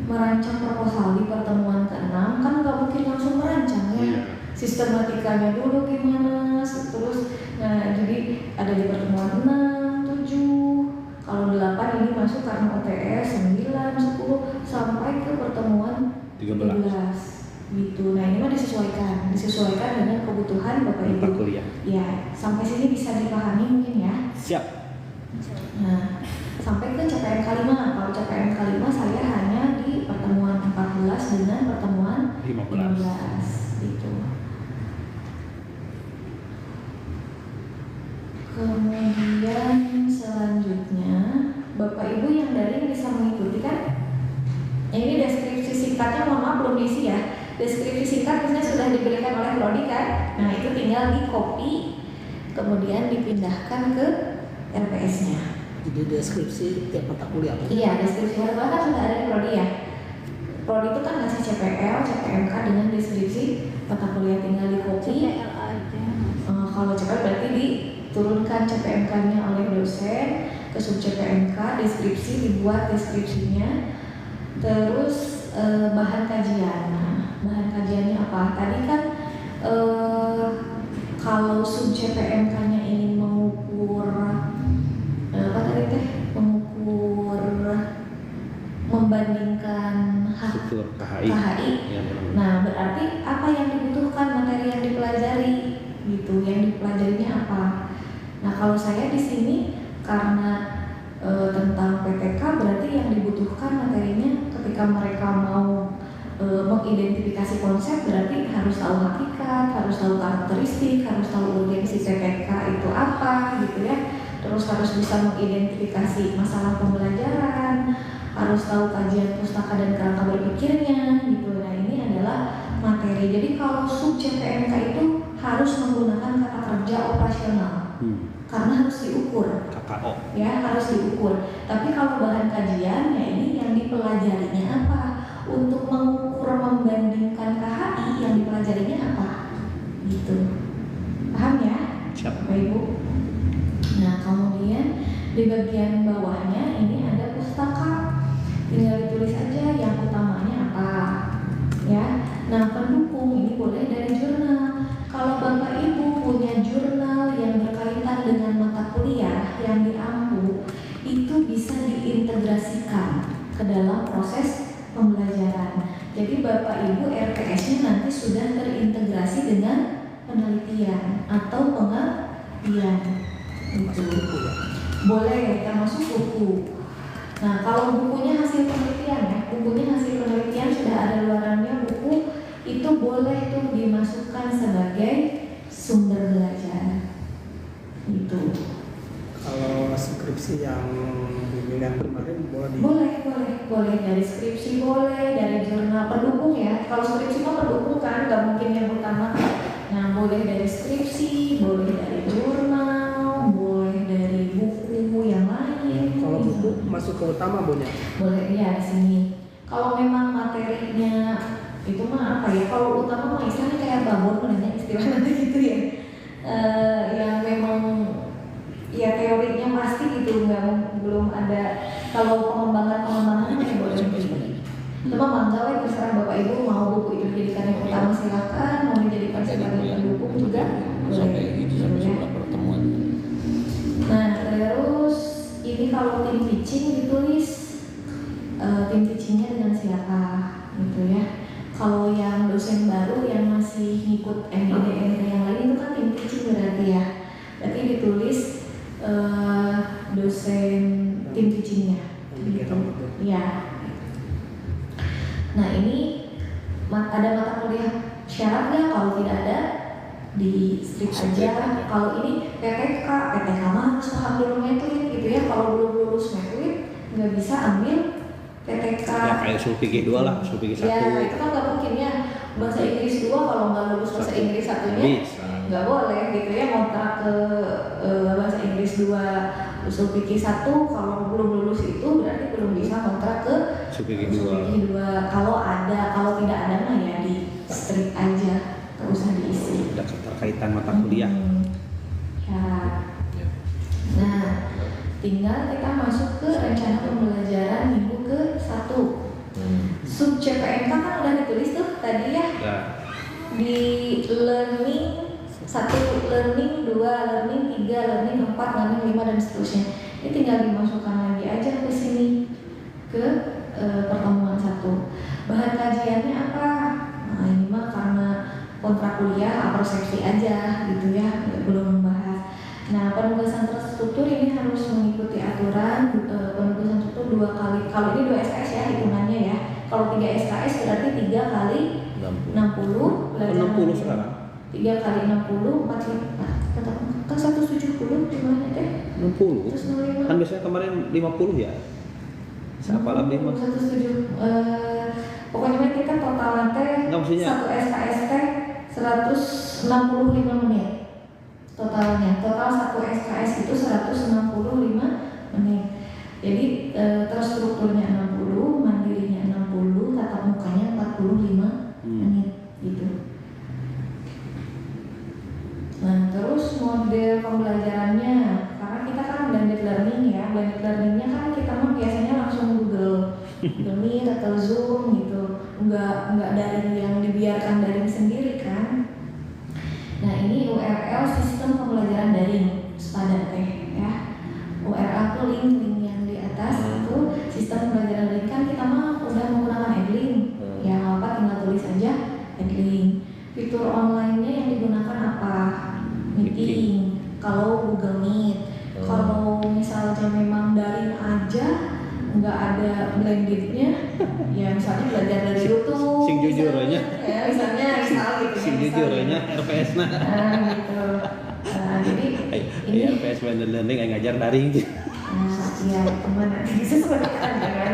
merancang proposal di pertemuan ke-6 kan nggak mungkin langsung merancang ya. Sistematikanya dulu gimana, terus nah jadi ada di pertemuan 6, 7. Kalau 8 ini masuk karena OTS 9, 10 sampai ke pertemuan 13 gitu. Nah ini mah disesuaikan dengan kebutuhan Bapak Ibu. Kuliah. Ya, sampai sini bisa dipahami mungkin ya. Siap. Nah, sampai ke CPMK 5. Kalau CPMK 5 saya hanya di pertemuan 14 dengan pertemuan 15 gitu. Kemudian selanjutnya Bapak Ibu yang daring bisa mengikuti kan? Ini deskripsi singkatnya, mohon maaf belum diisi ya. Deskripsi singkat biasanya sudah diberikan oleh Prodi kan? Nah itu tinggal di copy, kemudian dipindahkan ke LPS-nya. Jadi deskripsi tiap mata kuliah. Iya, deskripsi bahkan sudah ada di Prodi ya. Prodi itu kan ngasih CPL, CPMK dengan deskripsi mata kuliah, tinggal di copy. CPL aja. Kalau CPL berarti diturunkan CPMK-nya oleh dosen ke sub CPMK, deskripsi dibuat deskripsinya, terus bahan kajian. Nah, bahan kajiannya apa? Tadi kan kalau sub CPMK-nya ingin mengukur membandingkan struktur KHI. Ya, Nah, berarti apa yang dibutuhkan, materi yang dipelajari gitu, yang dipelajarinya apa? Nah, kalau saya di sini karena tentang PTK berarti yang dibutuhkan materinya ketika mereka mau mengidentifikasi konsep berarti harus tahu hakikat, harus tahu karakteristik, harus tahu urgensi PTK itu apa gitu ya. Terus harus bisa mengidentifikasi masalah pembelajaran, harus tahu kajian pustaka dan kerangka berpikirnya gitu. Nah ini adalah materi. Jadi kalau sub CPMK itu harus menggunakan kata kerja operasional. Karena harus diukur, KKO. Ya harus diukur. Tapi kalau bahan kajian, ya ini yang dipelajarinya apa? Untuk mengukur membandingkan KHI yang dipelajarinya apa? Gitu. Paham ya? Siap. Bapak Ibu. Nah kemudian di bagian bawahnya ini ada pustaka. Tinggal ditulis aja yang utamanya apa. Ya. Nah pendukung ini boleh dari jurnal. Kalau Bapak Ibu punya jurnal yang berkaitan dengan mata kuliah yang diampu, itu bisa diintegrasikan ke dalam proses pembelajaran. Jadi Bapak Ibu RPS-nya nanti sudah terintegrasi dengan penelitian atau pengabdian. Itu boleh termasuk buku. Nah, kalau bukunya hasil penelitian ya, bukunya hasil penelitian sudah ada luarannya buku, itu boleh tuh dimasukkan sebagai sumber belajar. Itu. Kalau skripsi yang bimbingan kemarin boleh Boleh dari skripsi, boleh dari jurnal pendukung ya. Kalau skripsi mah pendukung kan, nggak mungkin yang utama. Nah, boleh dari skripsi, boleh dari jurnal, boleh dari buku yang lain. Kalau buku masuk ke utama Bu ya? Boleh ya di sini. Kalau memang materinya itu mah apa ya? Kalau utama mah istilahnya kayak babon, namanya istilahnya gitu ya. Yang memang ya teorinya pasti gitu, belum ada. Kalau pengembangan ya boleh. Cuma mangga we terserah Bapak Ibu mau buku itu dijadikan yang utama silakan, mau dijadikan sebagai pendukung juga sampai seberapa pertemuan. Nah terus ini kalau tim teaching ditulis tim teachingnya dengan siapa gitu ya. Kalau yang dosen baru yang masih ngikut MID yang lain itu kan tim teaching berarti ya. Berarti ditulis dosen tim teachingnya gitu. Ya. Nah ini ada mata kuliah syarat nggak? Kalau tidak ada di strip aja. Kalau ini PTK mah harus paham dulu metode gitu ya. Kalau belum lulus metode nggak bisa ambil PTK. Ya kayak SUPG 2 lah, SUPG 1. Ya itu kan nggak mungkin ya. Bahasa Inggris 2 kalau nggak lulus bahasa Inggris 1-nya nggak boleh gitu ya. Kontrak ke bahasa Inggris 2 SUPG 1 kalau belum lulus itu berarti belum bisa kontrak ke SUPG 2. Kalau tidak ada mah ya di strip aja, nggak usah diisi. Ada keterkaitan mata kuliah. Ya. Nah, tinggal kita masuk ke rencana pembelajaran minggu ke-1. Sub CPNK kan udah ditulis tuh tadi ya. Di learning 1, learning 2, learning 3, learning 4, learning 5 dan seterusnya. Ini tinggal dimasukkan lagi aja ke sini ke pertemuan 1. Bahan kajiannya apa? Nah, ini mah karena kontrak kuliah persepsi aja gitu ya, belum membahas. Nah, penugasan terstruktur ini harus mengikuti aturan penugasan terstruktur 2 kali. Kalau ini 2 SKS ya hitungannya ya. Kalau 3 SKS berarti 3 kali 60. 60 sekarang. 3 kali 60, 4 kan 170 gimana deh? 60. Terus 05. Kan biasanya kemarin 50 ya. Siapa lah 5? 170. Pokoknya kita total teh satu SKS teh 165 menit. Totalnya, total satu SKS itu 165 menit. Jadi terstrukturnya 60, mandirinya 60, tatap mukanya 45 menit gitu. Nah, terus model pembelajarannya, karena kita kan blended learning ya, blended learningnya kan kita mah biasanya langsung Google Meet atau Zoom gitu, nggak dari yang dibiarkan daring sendiri kan. Nah ini URL sistem pembelajaran daring, sepadan teh ya. URL tuh link yang di atas itu sistem pembelajaran daring kan kita mah udah menggunakan Edlink, ya apa tinggal tulis aja Edlink. Fitur online-nya yang digunakan apa? Meeting. Kalau Google Meet. Kalau misalnya memang daring aja, nggak ada blendednya, ya misalnya belajar dari YouTube. Sing jujur aja. Ya misalnya gitu. Sing jujur aja RPS nah. Gitu. Jadi ini RPS blended learning yang ngajar daring. Ya teman nanti disesuaikan dengan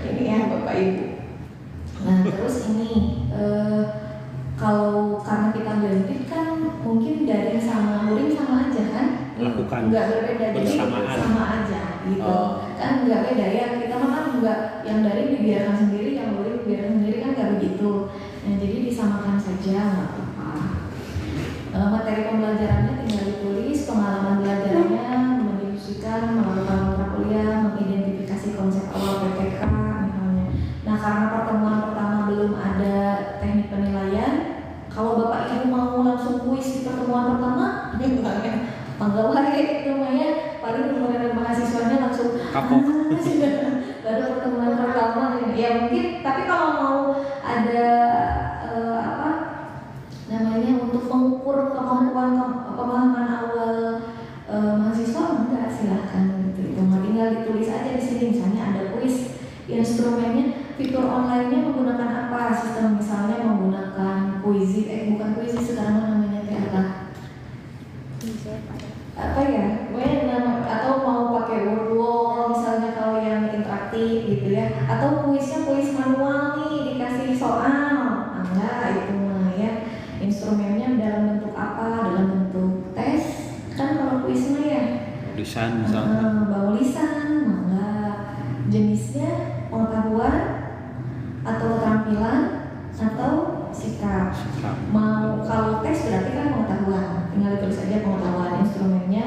ini ya Bapak Ibu. Nah terus ini kalau karena kita blended kan mungkin daring sama luring sama aja kan? Lakukan nggak berbeda, bersamaan. jadi sama aja gitu. Kan nggak beda ya, kita mah kan nggak yang daring dibiarkan sendiri, yang luring dibiarkan sendiri kan nggak begitu. Nah jadi disamakan saja nggak apa-apa. Materi pembelajarannya tinggal ditulis, pengalaman belajarnya, mendiskusikan, melakukan kontrak kuliah, mengidentifikasi konsep awal PPK misalnya. Nah karena pertemuan pertama belum ada teknik penilaian, kalau Bapak Ibu mau langsung kuis di pertemuan pertama, misalnya pegawai itu namanya paling kemudian mahasiswanya langsung kapok baru pertemuan pertama ya mungkin, tapi kalau mau ada apa namanya untuk mengukur kemampuan pemahaman awal mahasiswa, enggak, silahkan gitu. Itu tinggal ditulis aja di sini, misalnya ada kuis, instrumennya, fitur online-nya menggunakan apa, sistem misalnya menggunakan Quizy, bukan Quizy sekarang namanya apa ya, atau mau pakai word wall misalnya kalau yang interaktif gitu ya, atau kuisnya kuis manual nih dikasih soal, enggak itu mah ya. Instrumennya dalam bentuk apa, dalam bentuk tes kan kalau kuisnya ya Lisan misalnya. bau lisan, enggak, jenisnya pengetahuan atau keterampilan atau sikap. Mau kalau tes berarti kan pengetahuan, tinggal tulis aja pengetahuan, instrumennya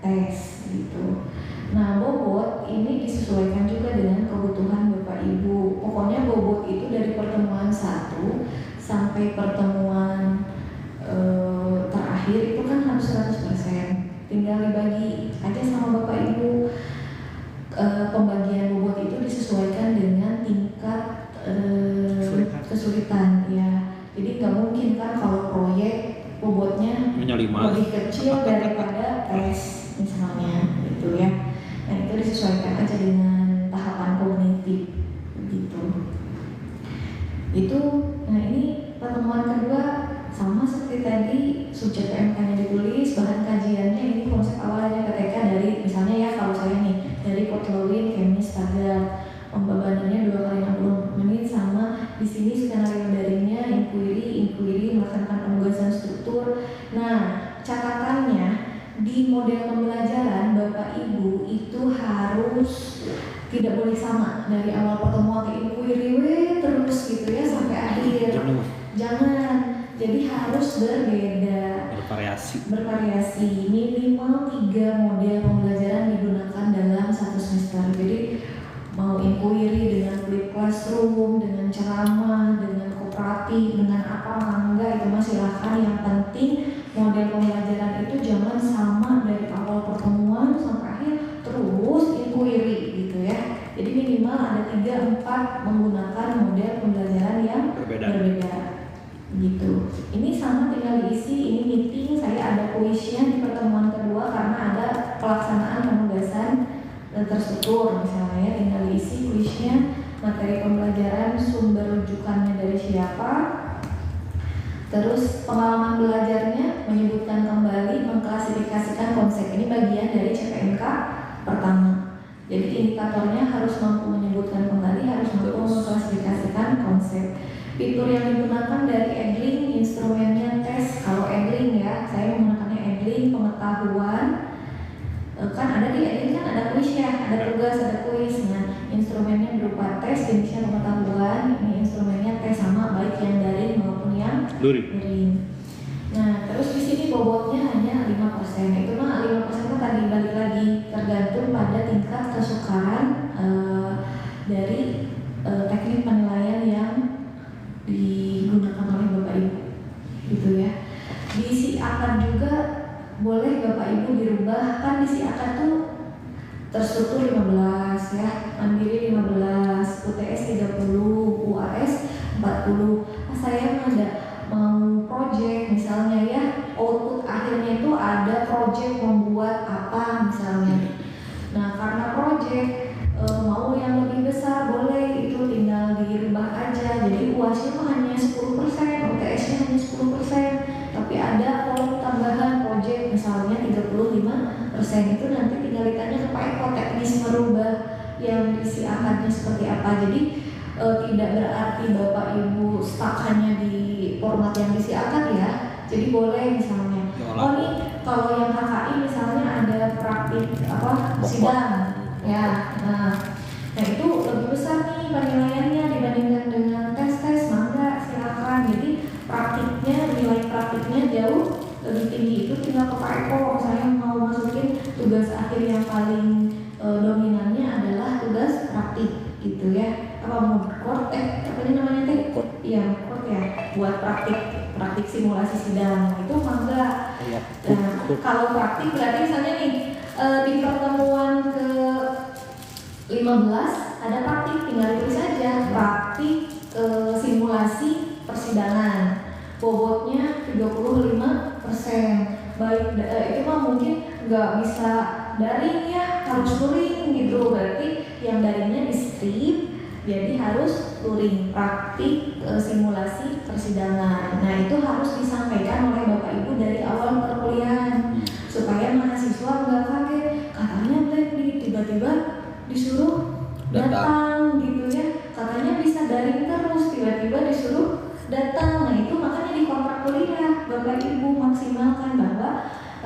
tes gitu. Nah bobot ini disesuaikan juga dengan kebutuhan Bapak Ibu. Pokoknya bobot itu dari pertemuan 1 sampai pertemuan terakhir itu kan harus 100%. Tinggal dibagi aja sama Bapak Ibu. Pembagian bobot itu disesuaikan dengan tingkat kesulitan ya. Jadi nggak mungkin kan kalau proyek bobotnya lebih kecil daripada tes misalnya gitu ya. Nah itu disesuaikan aja dengan tahapan kognitif gitu. Itu, nah ini pertemuan kedua sama seperti tadi, subjek PMK-nya ditulis, bahan kajiannya ini konsep awalnya KTK dari misalnya ya kalau saya nih dari Kotlowin, Kemis, Tagar, pembebanannya 2 kali 60 menit sama di sini skenario daringnya inquiry melaksanakan penugasan struktur. Nah catatannya di model pembelajaran Bapak Ibu itu harus tidak boleh sama dari awal pertemuan ke inquiry terus gitu ya sampai akhir. Jangan, jadi harus berbeda, bervariasi. Minimal 3 model pembelajaran digunakan dalam 1 semester. Jadi mau inquiry dengan flip classroom, dengan ceramah, dengan kooperatif, dengan apa enggak itu masih silahkan. Yang penting model pembelajaran itu jangan sama dari awal pertemuan sampai akhir terus inquiry gitu ya. Jadi minimal ada 3-4 menggunakan model pembelajaran yang berbeda gitu. Ini sama tinggal diisi, ini meeting, saya ada kuisnya di pertemuan kedua karena ada pelaksanaan penugasan terstruktur misalnya, tinggal diisi kuisnya, materi pembelajaran, sumber rujukannya dari siapa, terus pengalaman belajarnya, menyebutkan kembali, mengklasifikasikan konsep. Ini bagian dari CPNK pertama. Jadi indikatornya harus mampu menyebutkan kembali, harus mampu mengklasifikasikan konsep. Fitur yang digunakan dari Edling, instrumennya tes. Kalau Edling ya, saya menggunakannya Edling pengetahuan. Kan ada di Edling kan ada kuisnya, ada tugas, ada kuis. Nah, instrumennya berupa tes, jenisnya pengetahuan. Ini instrumennya tes sama baik yang daring maupun yang luring. Nah, terus di sini bobotnya hanya 5%. Itu mah 5% tadi balik lagi tergantung pada tingkat kesukaan dari teknik penilaian yang digunakan oleh Bapak Ibu gitu ya. Diisi akad juga boleh Bapak Ibu dirubah, kan diisi akad tuh terstruktur 15 ya, mandiri 15, UTS 30, UAS 40. Saya ada mau project misalnya ya, output akhirnya itu ada project membuat apa misalnya. Nah karena project mau yang lebih besar boleh, itu tinggal dirubah aja. Jadi UAS-nya mah hanya 10%, UTS-nya hanya 10%, tapi ada kolom tambahan project misalnya 35%. Itu nanti tinggal ditanya ke Pak Eko teknis merubah yang isi akadnya seperti apa. Jadi tidak berarti Bapak Ibu stuck hanya di format yang isi akad ya. Jadi boleh misalnya, oh nih kalau yang KKI misalnya ada praktik apa sidang ya, nah itu lebih besar nih penilaiannya dibandingkan dengan tes-tes, mangga silakan. Jadi praktiknya, nilai praktiknya jauh lebih tinggi. Itu tinggal ke Pak Eko, saya mau masukin tugas akhir yang paling dominannya adalah tugas praktik gitu ya. Apa moodcourt apa namanya teh? Iya moodcourt ya, buat praktik simulasi sidang itu mangga. Nah kalau praktik berarti misalnya nih di pertemuan 15 ada praktik, tinggal tulis aja praktik simulasi persidangan. Bobotnya 35%. Baik, itu mah mungkin nggak bisa daring ya, harus luring gitu. Berarti yang daringnya di strip, jadi harus luring praktik simulasi persidangan. Nah itu harus disampaikan oleh Bapak Ibu dari awal perkuliahan supaya mahasiswa nggak kaget. Katanya blacklist, tiba-tiba disuruh datang gitu ya. Katanya bisa daring terus, tiba-tiba disuruh datang. Nah itu makanya di kontrak kuliah Bapak Ibu maksimalkan bahwa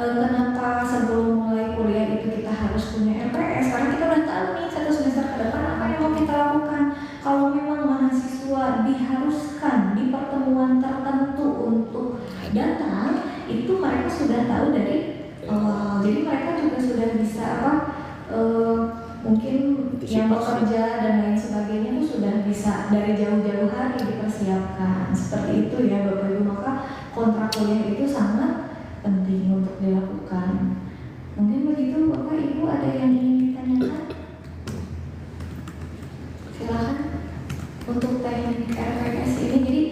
kenapa sebelum mulai kuliah itu kita harus punya RPS, karena kita udah tahu nih 1 semester ke depan apa yang mau kita lakukan. Kalau memang mahasiswa diharuskan di pertemuan tertentu untuk datang, itu mereka sudah tahu dari awal. Jadi mereka juga sudah bisa mungkin yang bekerja dan lain sebagainya itu sudah bisa dari jauh-jauh hari dipersiapkan. Seperti itu ya Bapak Ibu, maka kontrak kuliah itu sangat penting untuk dilakukan. Mungkin begitu Bapak Ibu, ada yang ingin ditanyakan? Silakan. Untuk teknik RPS ini, jadi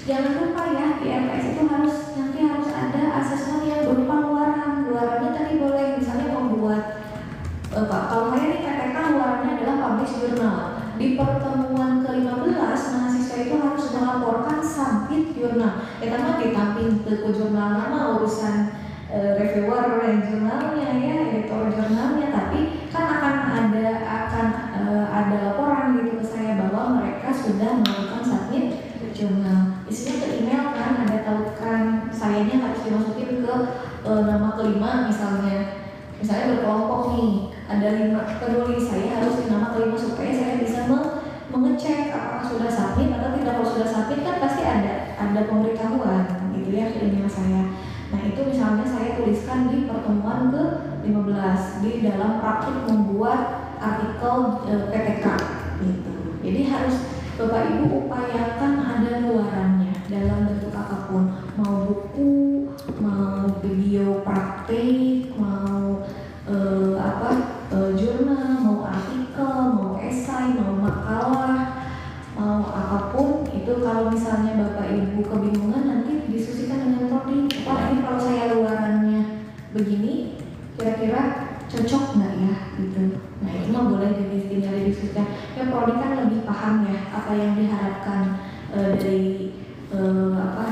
jangan lupa ya di RPS itu nanti harus ada asesmen yang berupa luaran. Luarannya tadi boleh misalnya membuat kalau saya di PTK luarannya adalah publish jurnal. Di pertemuan ke-15 mahasiswa itu harus melaporkan submit jurnal. Kita mah ditampil ke jurnal nama urusan reviewer jurnalnya ya, editor jurnalnya, tapi kan akan ada laporan gitu ke saya bahwa mereka sudah melakukan submit jurnal. Isinya ke email kan, ada tautan sayanya harus dimasukin ke nama kelima misalnya berkelompok nih, ada 5 penulis, saya harus di nama kelima supaya saya bisa mengecek apakah sudah submit atau tidak. Kalau sudah submit kan pasti ada pemberitahuan gitu ya ke email saya. Nah itu misalnya saya tuliskan di pertemuan ke-15 di dalam praktik membuat artikel PTK gitu. Jadi harus Bapak Ibu upayakan ada luarannya dalam bentuk apapun, mau buku, mau video praktik, mau jurnal, mau artikel, mau esai, mau makalah, mau apapun itu. Kalau misalnya Bapak Ibu kebingungan, nanti diskusikan dengan prodi. Wah ini kalau saya luarannya begini, kira-kira cocok nggak ya gitu. Nah itu mah boleh tinggal didiskusikan. Ya prodi kan lebih paham ya apa yang diharapkan dari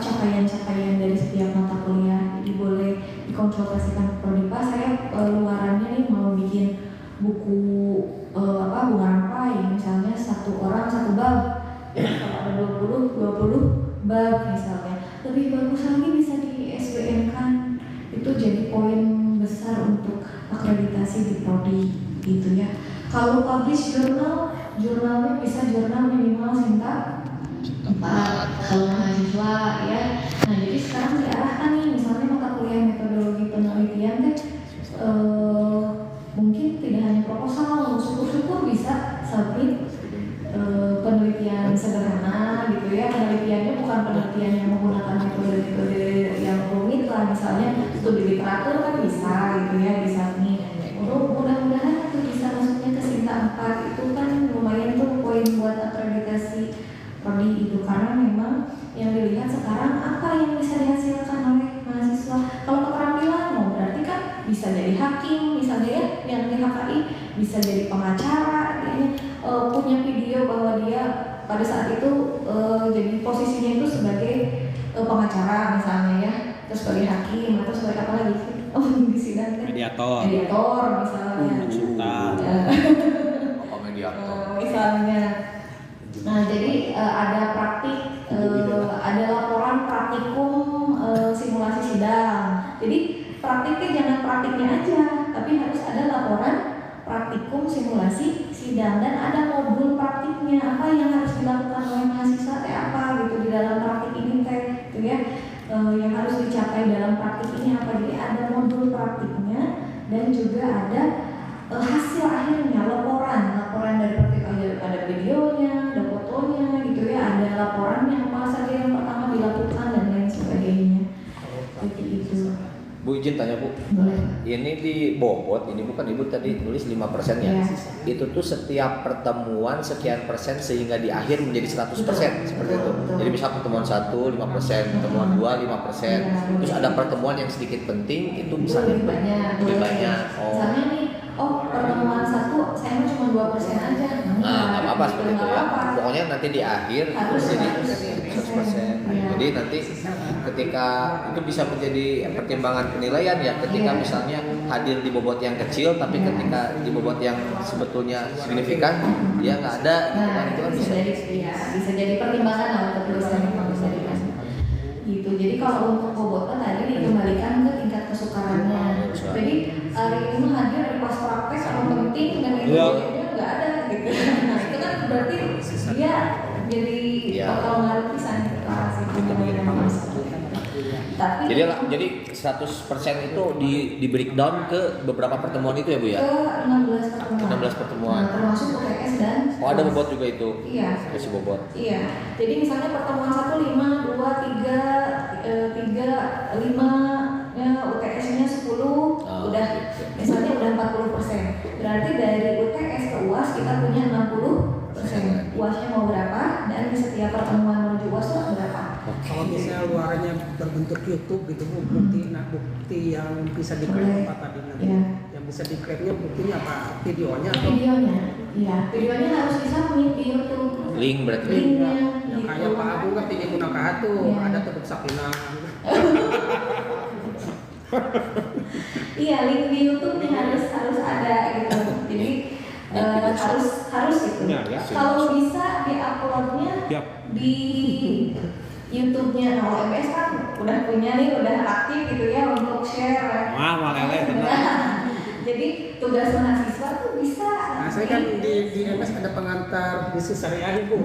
capaian-capaian dari setiap mata kuliah. Jadi boleh dikonsultasikan ke prodi. Pak, saya luarannya nih mau bikin buku bunga rampai, misalnya 1 orang 1 bab. Kalau ada 20 bab misalnya, lebih bagus lagi bisa di SBM kan. Itu jadi poin besar untuk akreditasi di prodi gitu ya. Kalau publish jurnalnya bisa jurnal minimal singkat 4 kalau mahasiswa ya. Nah jadi sekarang diarahkan nih misalnya mata kuliah metodologi penelitian mungkin tidak hanya proposal, syukur-syukur bisa submit penelitian sederhana gitu ya. Penelitiannya bukan penelitian yang menggunakan metode-metode yang rumit lah, misalnya studi literatur kan bisa gitu ya, bisa nih. Mudah-mudahan itu bisa masuknya ke Sinta 4, itu kan lumayan tuh poin buat akreditasi prodi itu, karena memang yang dilihat sekarang apa yang bisa dihasilkan oleh mahasiswa. Kalau keterampilan mau berarti kan bisa jadi hakim misalnya ya, yang di HKI bisa jadi pengacara, punya video bahwa dia pada saat itu jadi posisinya itu sebagai pengacara misalnya ya, terus sebagai hakim atau sebagai apa lagi sih? Di sidang kan mediator misalnya, konsultan, mediator misalnya. Nah jadi ada praktik, ada laporan praktikum simulasi sidang. Jadi praktiknya jangan praktiknya aja, tapi harus ada laporan praktikum simulasi sidang dan ada modul praktiknya, apa yang harus dilakukan oleh mahasiswa apa gitu di dalam praktik ini gitu ya. Yang harus dicapai dalam praktik ini apa, jadi ada modul praktiknya dan juga ada hasil akhirnya, laporan dari praktik, ada videonya, ada fotonya gitu ya, ada laporannya apa saja yang pertama dilakukan dan lain sebagainya. Seperti itu. Bu izin izin tanya Bu. Boleh. Ini di bobot, ini bukan Ibu tadi tulis 5% ya. Iya. Itu tuh setiap pertemuan sekian persen sehingga di akhir menjadi 100% seperti itu. Betul. Jadi misal pertemuan 1 5%, pertemuan 2 5%. Iya. Terus ada pertemuan yang sedikit penting itu misalnya lebih banyak. lebih banyak. Oh. Misalnya nih, pertemuan 1 saya mah cuma 2% aja. Nah, nggak apa-apa seperti itu ya. Apa-apa. Pokoknya nanti di akhir itu Harus jadi 100%. 100%. Iya. Jadi nanti ketika itu bisa menjadi pertimbangan penilaian ya, ketika Iya. misalnya hadir di bobot yang kecil tapi Iya. ketika di bobot yang sebetulnya signifikan dia nggak ada gitu kan, itu kan bisa. Bisa jadi pertimbangan lah untuk dosen yang bisa dikasih. Gitu. Jadi kalau untuk bobotnya tadi dikembalikan ke tingkat kesukarannya. Jadi hari ini mah hadir di pas praktek yang penting dan itu Iya. dia nggak ada gitu. Nah itu kan berarti dia jadi Iya. bakal ngaruh pisan Tapi Jadi 100% itu di breakdown ke beberapa pertemuan itu ya Bu ya? ke 16 pertemuan. 16 pertemuan. Nah, termasuk UTS dan Oh ada bobot juga itu? Iya. Kasih bobot. Iya, jadi misalnya pertemuan 1 5, 2, 3, 5, ya UTS-nya 10, udah gitu. misalnya udah 40%. Berarti dari UTS ke UAS kita punya 60%. UAS-nya mau berapa dan di setiap pertemuan menuju UAS itu berapa? Kalau misalnya luarannya berbentuk YouTube gitu Bu, bukti yang bisa Boleh. diklaim apa tadi nanti? Iya. Yang bisa diklaimnya buktinya apa? Videonya atau Videonya, iya, videonya harus bisa punya di YouTube. Link berarti. Linknya, yang gitu. kayak Pak Abu kan tinggi gunakan tuh Iya. ada tuh sakinah. Iya, link di YouTube nih harus ada gitu. Jadi harus gitu. Ya, ya. Kalau bisa diuploadnya Siap. di YouTube-nya. Nah, OMS kan udah punya nih, udah aktif gitu ya untuk share. Wah, malele tenang. Jadi tugas mahasiswa tuh bisa. Nah saya kan di MS ada pengantar bisnis syariah Bu.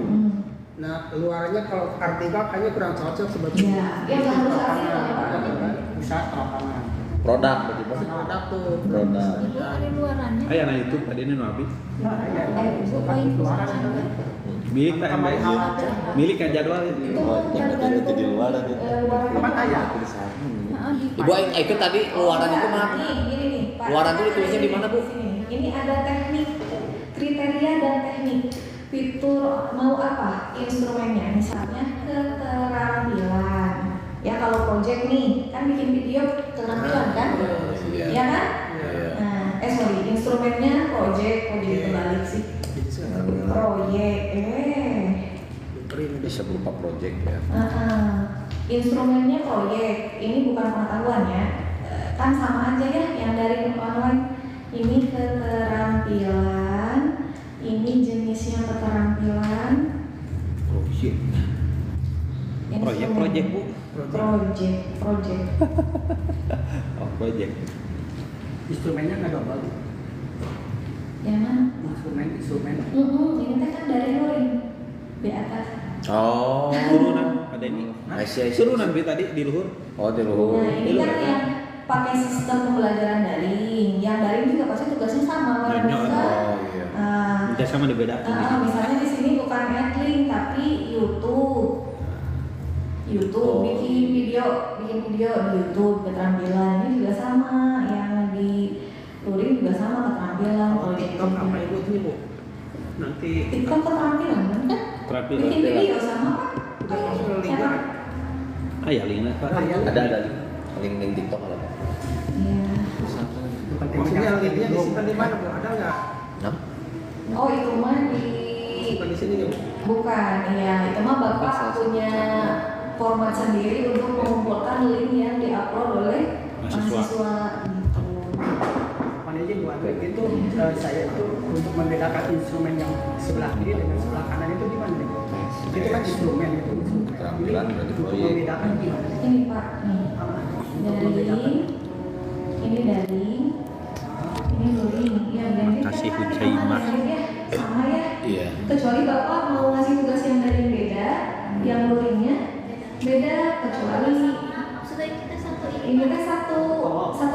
Nah luarnya kalau artikel kayaknya kurang cocok sebetulnya. Iya, ya harus artikel. Bisa lapangan. Produk berarti Bu. Produk tuh. Produk. Ibu ada luarannya. Aya na YouTube tadi ini nabi. Nah, iya. Ibu poin kesukarannya. Milik tak MBS. Milik kan jadwal Itu ini. Itu di luar ada. Kapan tanya? Ibu itu tadi luaran itu mana? Gini nih, Pak. Luaran itu ditulisnya di mana, Bu? Sini. Ini ada teknik, kriteria dan teknik. Fitur mau apa? Instrumennya, misalnya keterampilan. Ya kalau project nih, kan bikin video keterampilan kan? Iya. Iya kan? Iya. Nah, instrumennya project, jadi kebalik sih. Proyek, Bisa berupa project ya. Instrumennya proyek, ini bukan pengetahuan ya, kan sama aja ya yang dari online. Ini keterampilan, ini jenisnya keterampilan. Oh shit. Instrumen. Project Bu. Project. Oh project. Instrumennya nggak double. Yang mana? Instrumen. Ini teh kan dari luring di atas. Oh. Turunan ada ini. Asia. Turunan bi tadi di luhur. Oh di luhur. Nah ini kan yang pakai sistem pembelajaran daring. Yang daring juga pasti tugasnya sama. Kalau Banyak. bisa, Oh iya. Bisa sama dibedakan. misalnya di sini bukan Adlink tapi YouTube. Oh. bikin video di YouTube keterampilan ini juga sama, yang di luring juga sama keterampilan. Kalau TikTok apa Ibu ini Bu? Nanti TikTok keterampilan kan? Keterampilan. Bikin video sama udah kan? masuk ke Ya liga. kan? Ah ya linknya Pak. Ada link TikTok ada. Iya. Maksudnya linknya disimpan di mana Bu? Ada nggak? Nah. Oh itu mah Disimpan di sini Bu. bukan, ya itu mah Bapak punya format sendiri untuk mengumpulkan link yang diupload oleh Mahasiswa. mahasiswa gitu. Pan aja Bu Andri itu saya itu untuk membedakan instrumen yang sebelah kiri dengan sebelah kanan itu gimana nih? Itu kan instrumen itu. Keterampilan berarti Untuk proyek. membedakan gimana? Ini Pak, nih Untuk membedakan. ini luring, ya ganti Kasih kan Hujaimah. sama ya, sama ya. Iya. Kecuali Bapak mau ngasih tugas yang dari beda, yang luringnya beda, kecuali Sudah kita satu ini teh satu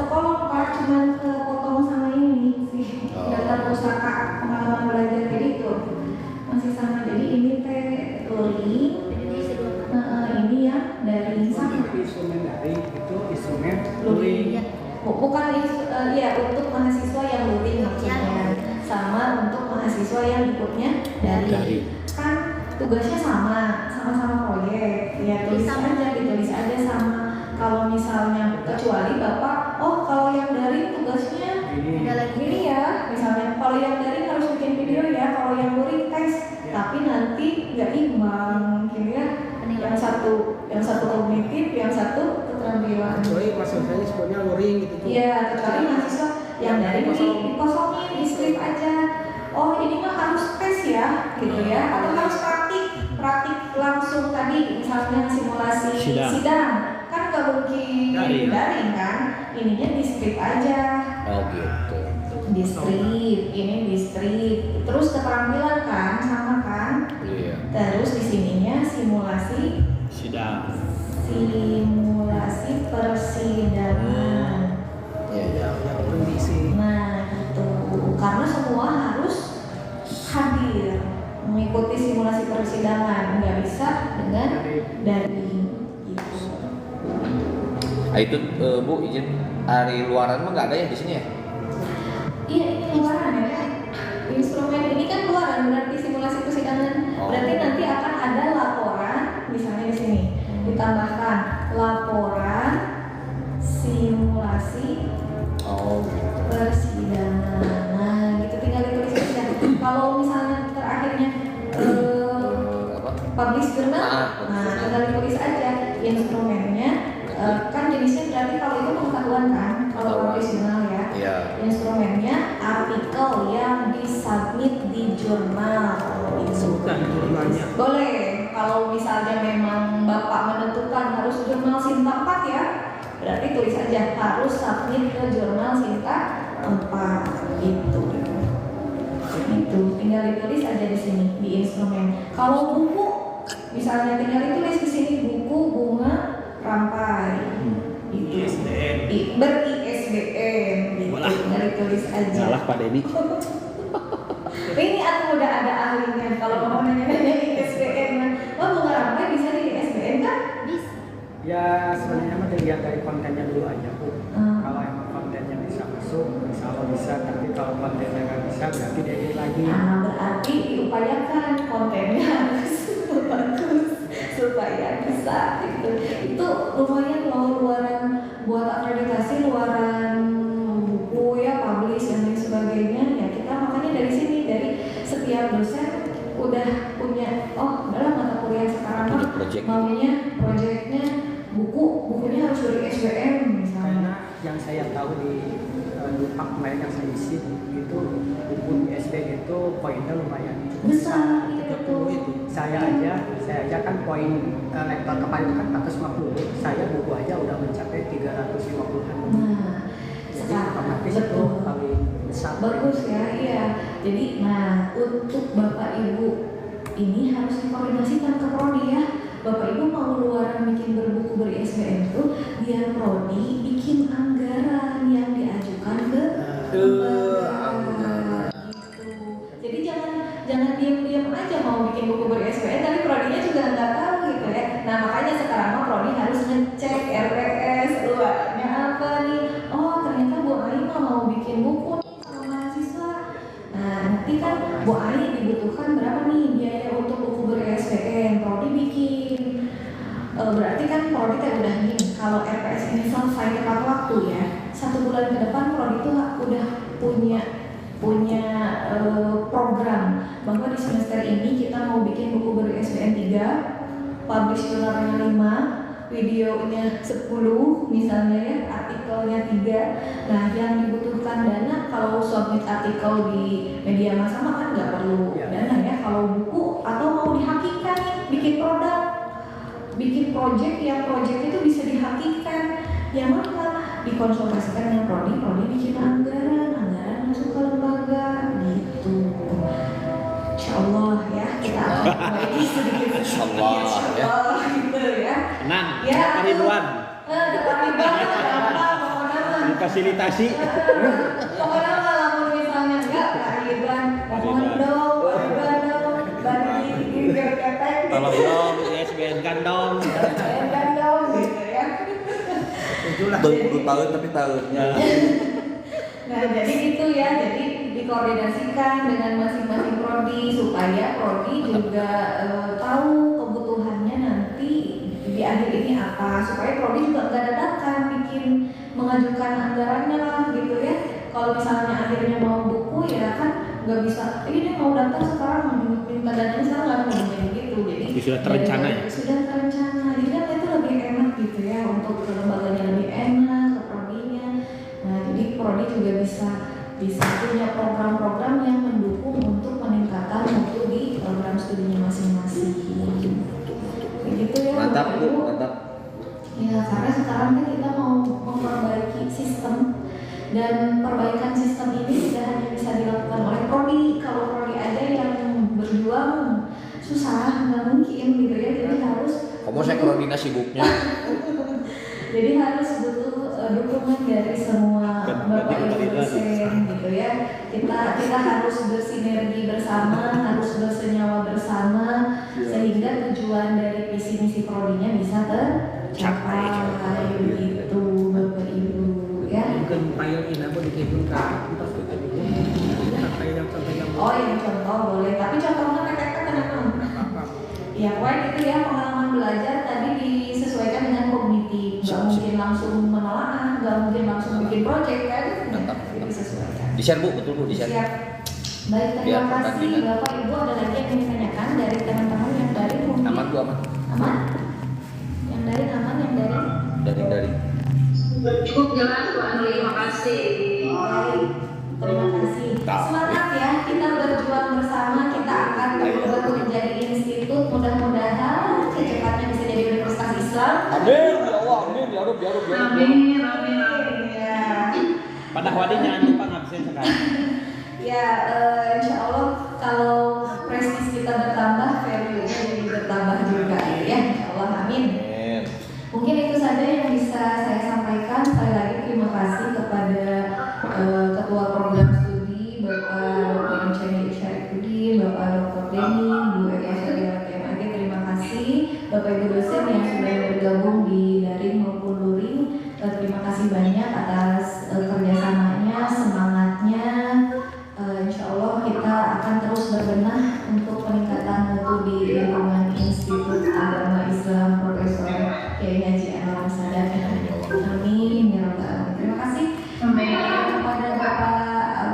kolom Pak, cuman kepotong sama ini sih daftar pustaka pengalaman belajar jadi itu masih sama. Jadi ini teh luring, ini yang dari sama. Instrumen dari itu instrumen Luring. luring. bukan untuk mahasiswa yang luring maksudnya, sama untuk mahasiswa yang ikutnya dari kan tugasnya sama-sama proyek, ya tulis aja sama. Kalau misalnya kecuali bapak, kalau yang dari tugasnya gini ya, misalnya kalau yang dari harus bikin video ya, kalau yang luring tes, tapi nanti nggak imbang, mungkin ya. Yang satu kognitif, yang satu keterampilan. Kecuali maksudnya sebenarnya luring gitu. Iya, kecuali mahasiswa yang dari dikosongin, di strip aja. Oh ini mah harus tes ya, gitu ya, atau harus praktik langsung tadi, misalnya simulasi sidang. Kan nggak mungkin daring kan, ininya di strip aja. Oh gitu. Di strip, ini di strip. Terus keterampilan kan, sama kan? Iya. Terus di sininya simulasi persidangan. Iya. Nah itu karena semua harus hadir mengikuti simulasi persidangan, nggak bisa dengan daring gitu. Itu Bu izin hari luaran mah nggak ada ya di sini ya? Iya ini luaran ya. Instrumen ini kan luaran, berarti simulasi persidangan. Berarti nanti akan ada laporan, misalnya di sini ditambahkan laporan simulasi persidangan. Nah, gitu tinggal ditulis aja. Kalau misalnya terakhirnya publish jurnal, tinggal ditulis aja instrumennya. Kan jenisnya berarti kalau itu pengetahuan kan, kalau publish jurnal ya. Instrumennya artikel yang disubmit di jurnal. Boleh. Kalau misalnya memang Bapak menentukan harus jurnal Sinta 4 ya, berarti tulis aja harus submit ke jurnal Sinta 4 gitu. Itu tinggal ditulis aja di sini di instrumen. Kalau buku misalnya tinggal ditulis di sini buku bunga rampai. ISBN. Ber-ISBN gitu. Tinggal ditulis aja. Salah Pak Denny. Ini aku udah ada ahlinya. Kalau mau nanya-nanya ISBN, bunga rampai bisa di ISBN kan? Bisa. Ya sebenarnya mah dilihat dari kontennya dulu aja Bu. Kalau emang kontennya bisa masuk, insya Allah bisa. Tapi kalau kontennya nggak bisa, berarti dari lagi. Nah berarti diupayakan kontennya harus bagus supaya bisa gitu. Itu lumayan loh luaran buat akreditasi, luaran buku ya, publish dan lain sebagainya. Ya kita makanya dari sini, dari setiap dosen udah punya dalam mata kuliah sekarang mah maunya proyeknya bukunya harus dari SBM misalnya. Karena yang saya tahu di Dupak kemarin yang saya isi itu buku ISBN itu poinnya lumayan besar itu. Saya aja kan poin lektor kemarin itu kan 450. Saya buku aja udah mencapai 350-an. Nah sekarang betul paling besar. Bagus ya, iya. Jadi untuk Bapak Ibu ini harus dikoordinasikan ke prodi ya. Bapak Ibu mau luaran bikin berbuku ber-ISBN itu biar prodi bikin anggaran yang diajukan ke anggaran gitu. Jadi jangan diam-diam aja mau bikin buku ber-ISBN tapi prodinya juga nggak tahu gitu ya. Nah makanya sekarang prodi harus ngecek RPS luarannya apa nih. Ternyata Bu Ai mau bikin buku nih sama mahasiswa. Nah nanti kan Bu Ai dibutuhkan berapa nih biaya untuk buku ber-ISBN, prodi bikin. Berarti kan prodi udah nih kalau RPS ini selesai tepat waktu ya, 1 bulan ke depan prodi itu udah punya program bahwa di semester ini kita mau bikin buku ber-ISBN 3, publish jurnalnya 5, videonya 10 misalnya ya, artikelnya 3. Nah yang dibutuhkan dana kalau submit artikel di media massa kan nggak perlu dana ya. Kalau buku atau mau dihakikan nih, bikin produk, bikin project yang project itu bisa dihakikan, yang mana dikonsultasikan dengan prodi bikin anggaran masuk ke lembaga gitu. Insyaallah ya kita lagi sedikit Insyaallah gitu ya. Tenang, ya, Pak Ridwan. Pak Ridwan Fasilitasi. Pokoknya kalau misalnya enggak Pak Ridwan, mohon dong, Pak Ridwan dong, bantu Tolong dong, ISBN kan dong. ISBN kan dong gitu ya. itulah. Berburu tahun tapi tahunnya. Nah, jadi itu ya, jadi dikoordinasikan dengan masing-masing prodi supaya prodi juga tahu kebutuhannya nanti di akhir ini apa, supaya prodi juga nggak dadakan bikin mengajukan anggarannya lah gitu ya. Kalau misalnya akhirnya mau buku ya kan nggak bisa, ini mau daftar sekarang minta dananya sekarang nggak mungkin gitu. Jadi sudah terencana ya? Sudah terencana, jadi kan itu lebih enak gitu ya, untuk ke lembaganya lebih enak, ke prodinya. Nah, jadi prodi juga bisa punya program-program yang mendukung untuk peningkatan mutu di program studinya masing-masing. Begitu ya. Mantap Bu, mantap. Ya, karena sekarang kan kita mau memperbaiki sistem, dan perbaikan sistem ini tidak hanya bisa dilakukan oleh prodi. Kalau prodi aja yang berjuang susah, nggak mungkin gitu ya. Jadi harus Kamu saya koordinasi buknya. jadi harus butuh dukungan dari semua bapak ibu dosen gitu ya. Kita harus bersinergi bersama, harus bersenyawa bersama, sehingga tujuan dari visi misi prodinya bisa tercapai gitu bapak ibu ya. Mungkin pilotnya apa dikebutkan yang contohnya. Oh, yang contoh boleh, tapi contohnya PPK kenapa? Ya, pokoknya itu ya, pengalaman belajar tadi disesuaikan dengan kognitif. Nggak mungkin langsung menelaah, nggak mungkin langsung bikin project kan? Disesuaikan. Di-share Bu, betul Bu, di-share. Siap. Baik, terima kasih Bapak Ibu. Ada lagi yang ingin ditanyakan dari teman-teman yang dari mungkin? Aman Bu, aman. Aman? Yang dari aman, yang dari? Cukup jelas Bu Andri, terima kasih. Baik, terima kasih. Semangat ya, kita berjuang bersama, kita akan berubah menjadi institut. Mudah-mudahan secepatnya bisa jadi Universitas Islam. Amin, ya Allah, amin, ya Rabb, ya Rabb, ya Rabb. Amin. Ya. Pada Wadi jangan lupa ngabisin sekarang. Ya, insya Allah kalau prestis kita bertambah, value-nya jadi bertambah juga ya. Insya Allah, amin. Mungkin itu saja yang bisa saya sampaikan. Sekali lagi terima kasih kepada Ketua Program Studi Bapak Dr. Enceni Syarifudin, Bapak Dr. Denny, Bu Eka Syariah TMAG. Terima kasih Bapak Ibu dosen yang sudah bergabung di daring maupun luring. Terima kasih banyak atas kerjasamanya, semangatnya. Insya Allah kita akan terus berbenah untuk peningkatan mutu di lingkungan Institut Agama Islam Profesor Kiai Haji Anwar Sadat. Amin ya Rabbal Alamin. Terima kasih kepada Bapak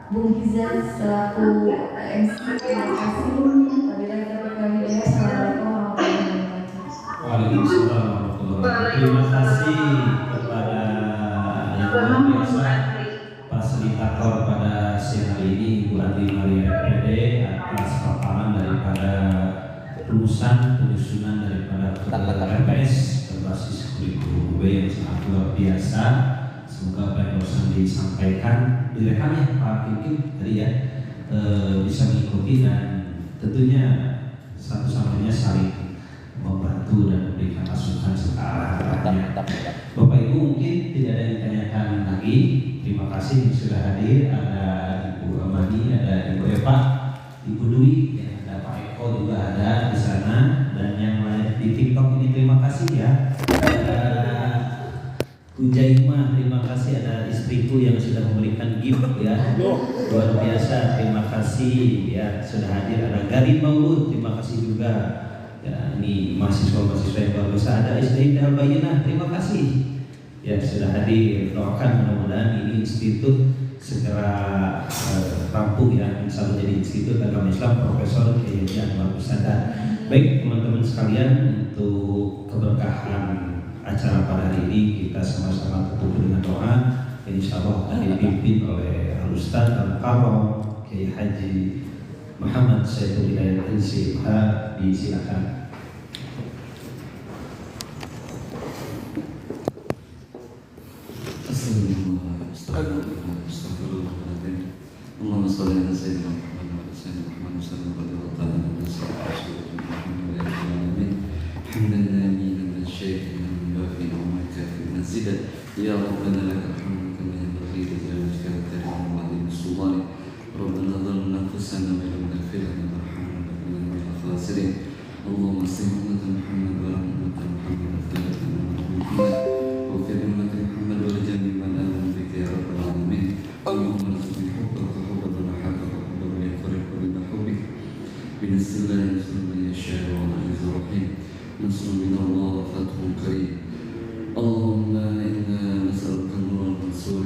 Bung Hizal selaku MC. Terima kasih. Wabillahi taufiq wal hidayah. Assalamualaikum warahmatullahi wabarakatuh. Waalaikumsalam warahmatullahi wabarakatuh. Terima kasih kepada yang luar biasa fasilitator pada siang hari ini Ibu Andi Maria FPD atas paparan daripada rumusan penyusunan daripada RPS berbasis kurikulum yang sangat luar biasa. Semoga apa yang barusan disampaikan direkam ya Pak Kim tadi ya, bisa mengikuti dan tentunya satu sama lainnya saling membantu dan memberikan masukan serta arahannya. Bapak Ibu mungkin tidak ada yang ditanyakan lagi. Terima kasih yang sudah hadir. Ada Ibu Amani, ada Ibu Eva, Ibu Dwi, ada Pak Eko juga ada di sana, dan yang lain di TikTok ini terima kasih ya. Ada Ujaimah, terima kasih, ada istriku yang sudah memberikan gift ya. Luar biasa, terima kasih ya sudah hadir. Ada Garin Maulud, terima kasih juga. Ya, ini mahasiswa-mahasiswa yang baru bisa. Ada SDI Al-Bayyinah, terima kasih ya sudah hadir. Doakan mudah-mudahan ini institut segera rampung ya, bisa menjadi Institut Agama Islam Profesor Kiai Haji Anwar Sadat. Baik teman-teman sekalian, untuk keberkahan acara pada hari ini kita sama-sama tutup dengan doa. Insya Allah akan dipimpin oleh Al-Ustaz Al-Karam Kiai Haji Muhammad Saiful Hidayat LCMH. Disilakan. Astagfirullahaladzim. Allahumma sholli ala sayyidina Muhammad wa ala sayyidina Muhammad wa sallam wa ta'ala ala sayyidina Muhammad hamdan namilan min syai'in min bafi wa kafi manzilan ya rabbana lakal hamdu kama yanbaghi li jalali wajhika wa azimi sultanik rabbana dhalna anfusana wa lam taghfir lana warhamna lanakunanna minal khasirin. Allahumma salli ala Muhammad wa ala Muhammad wa ala Muhammad وفي أمة محمد ولجميع من آمن بك يا رب العالمين اللهم ارزقني حبك وحب من أحبك وحب من يقرب من حبك بنسل الله ينصر من يشاء والعزيز الرحيم نصر من الله فتح قريب اللهم إنا نسألك النور المنصور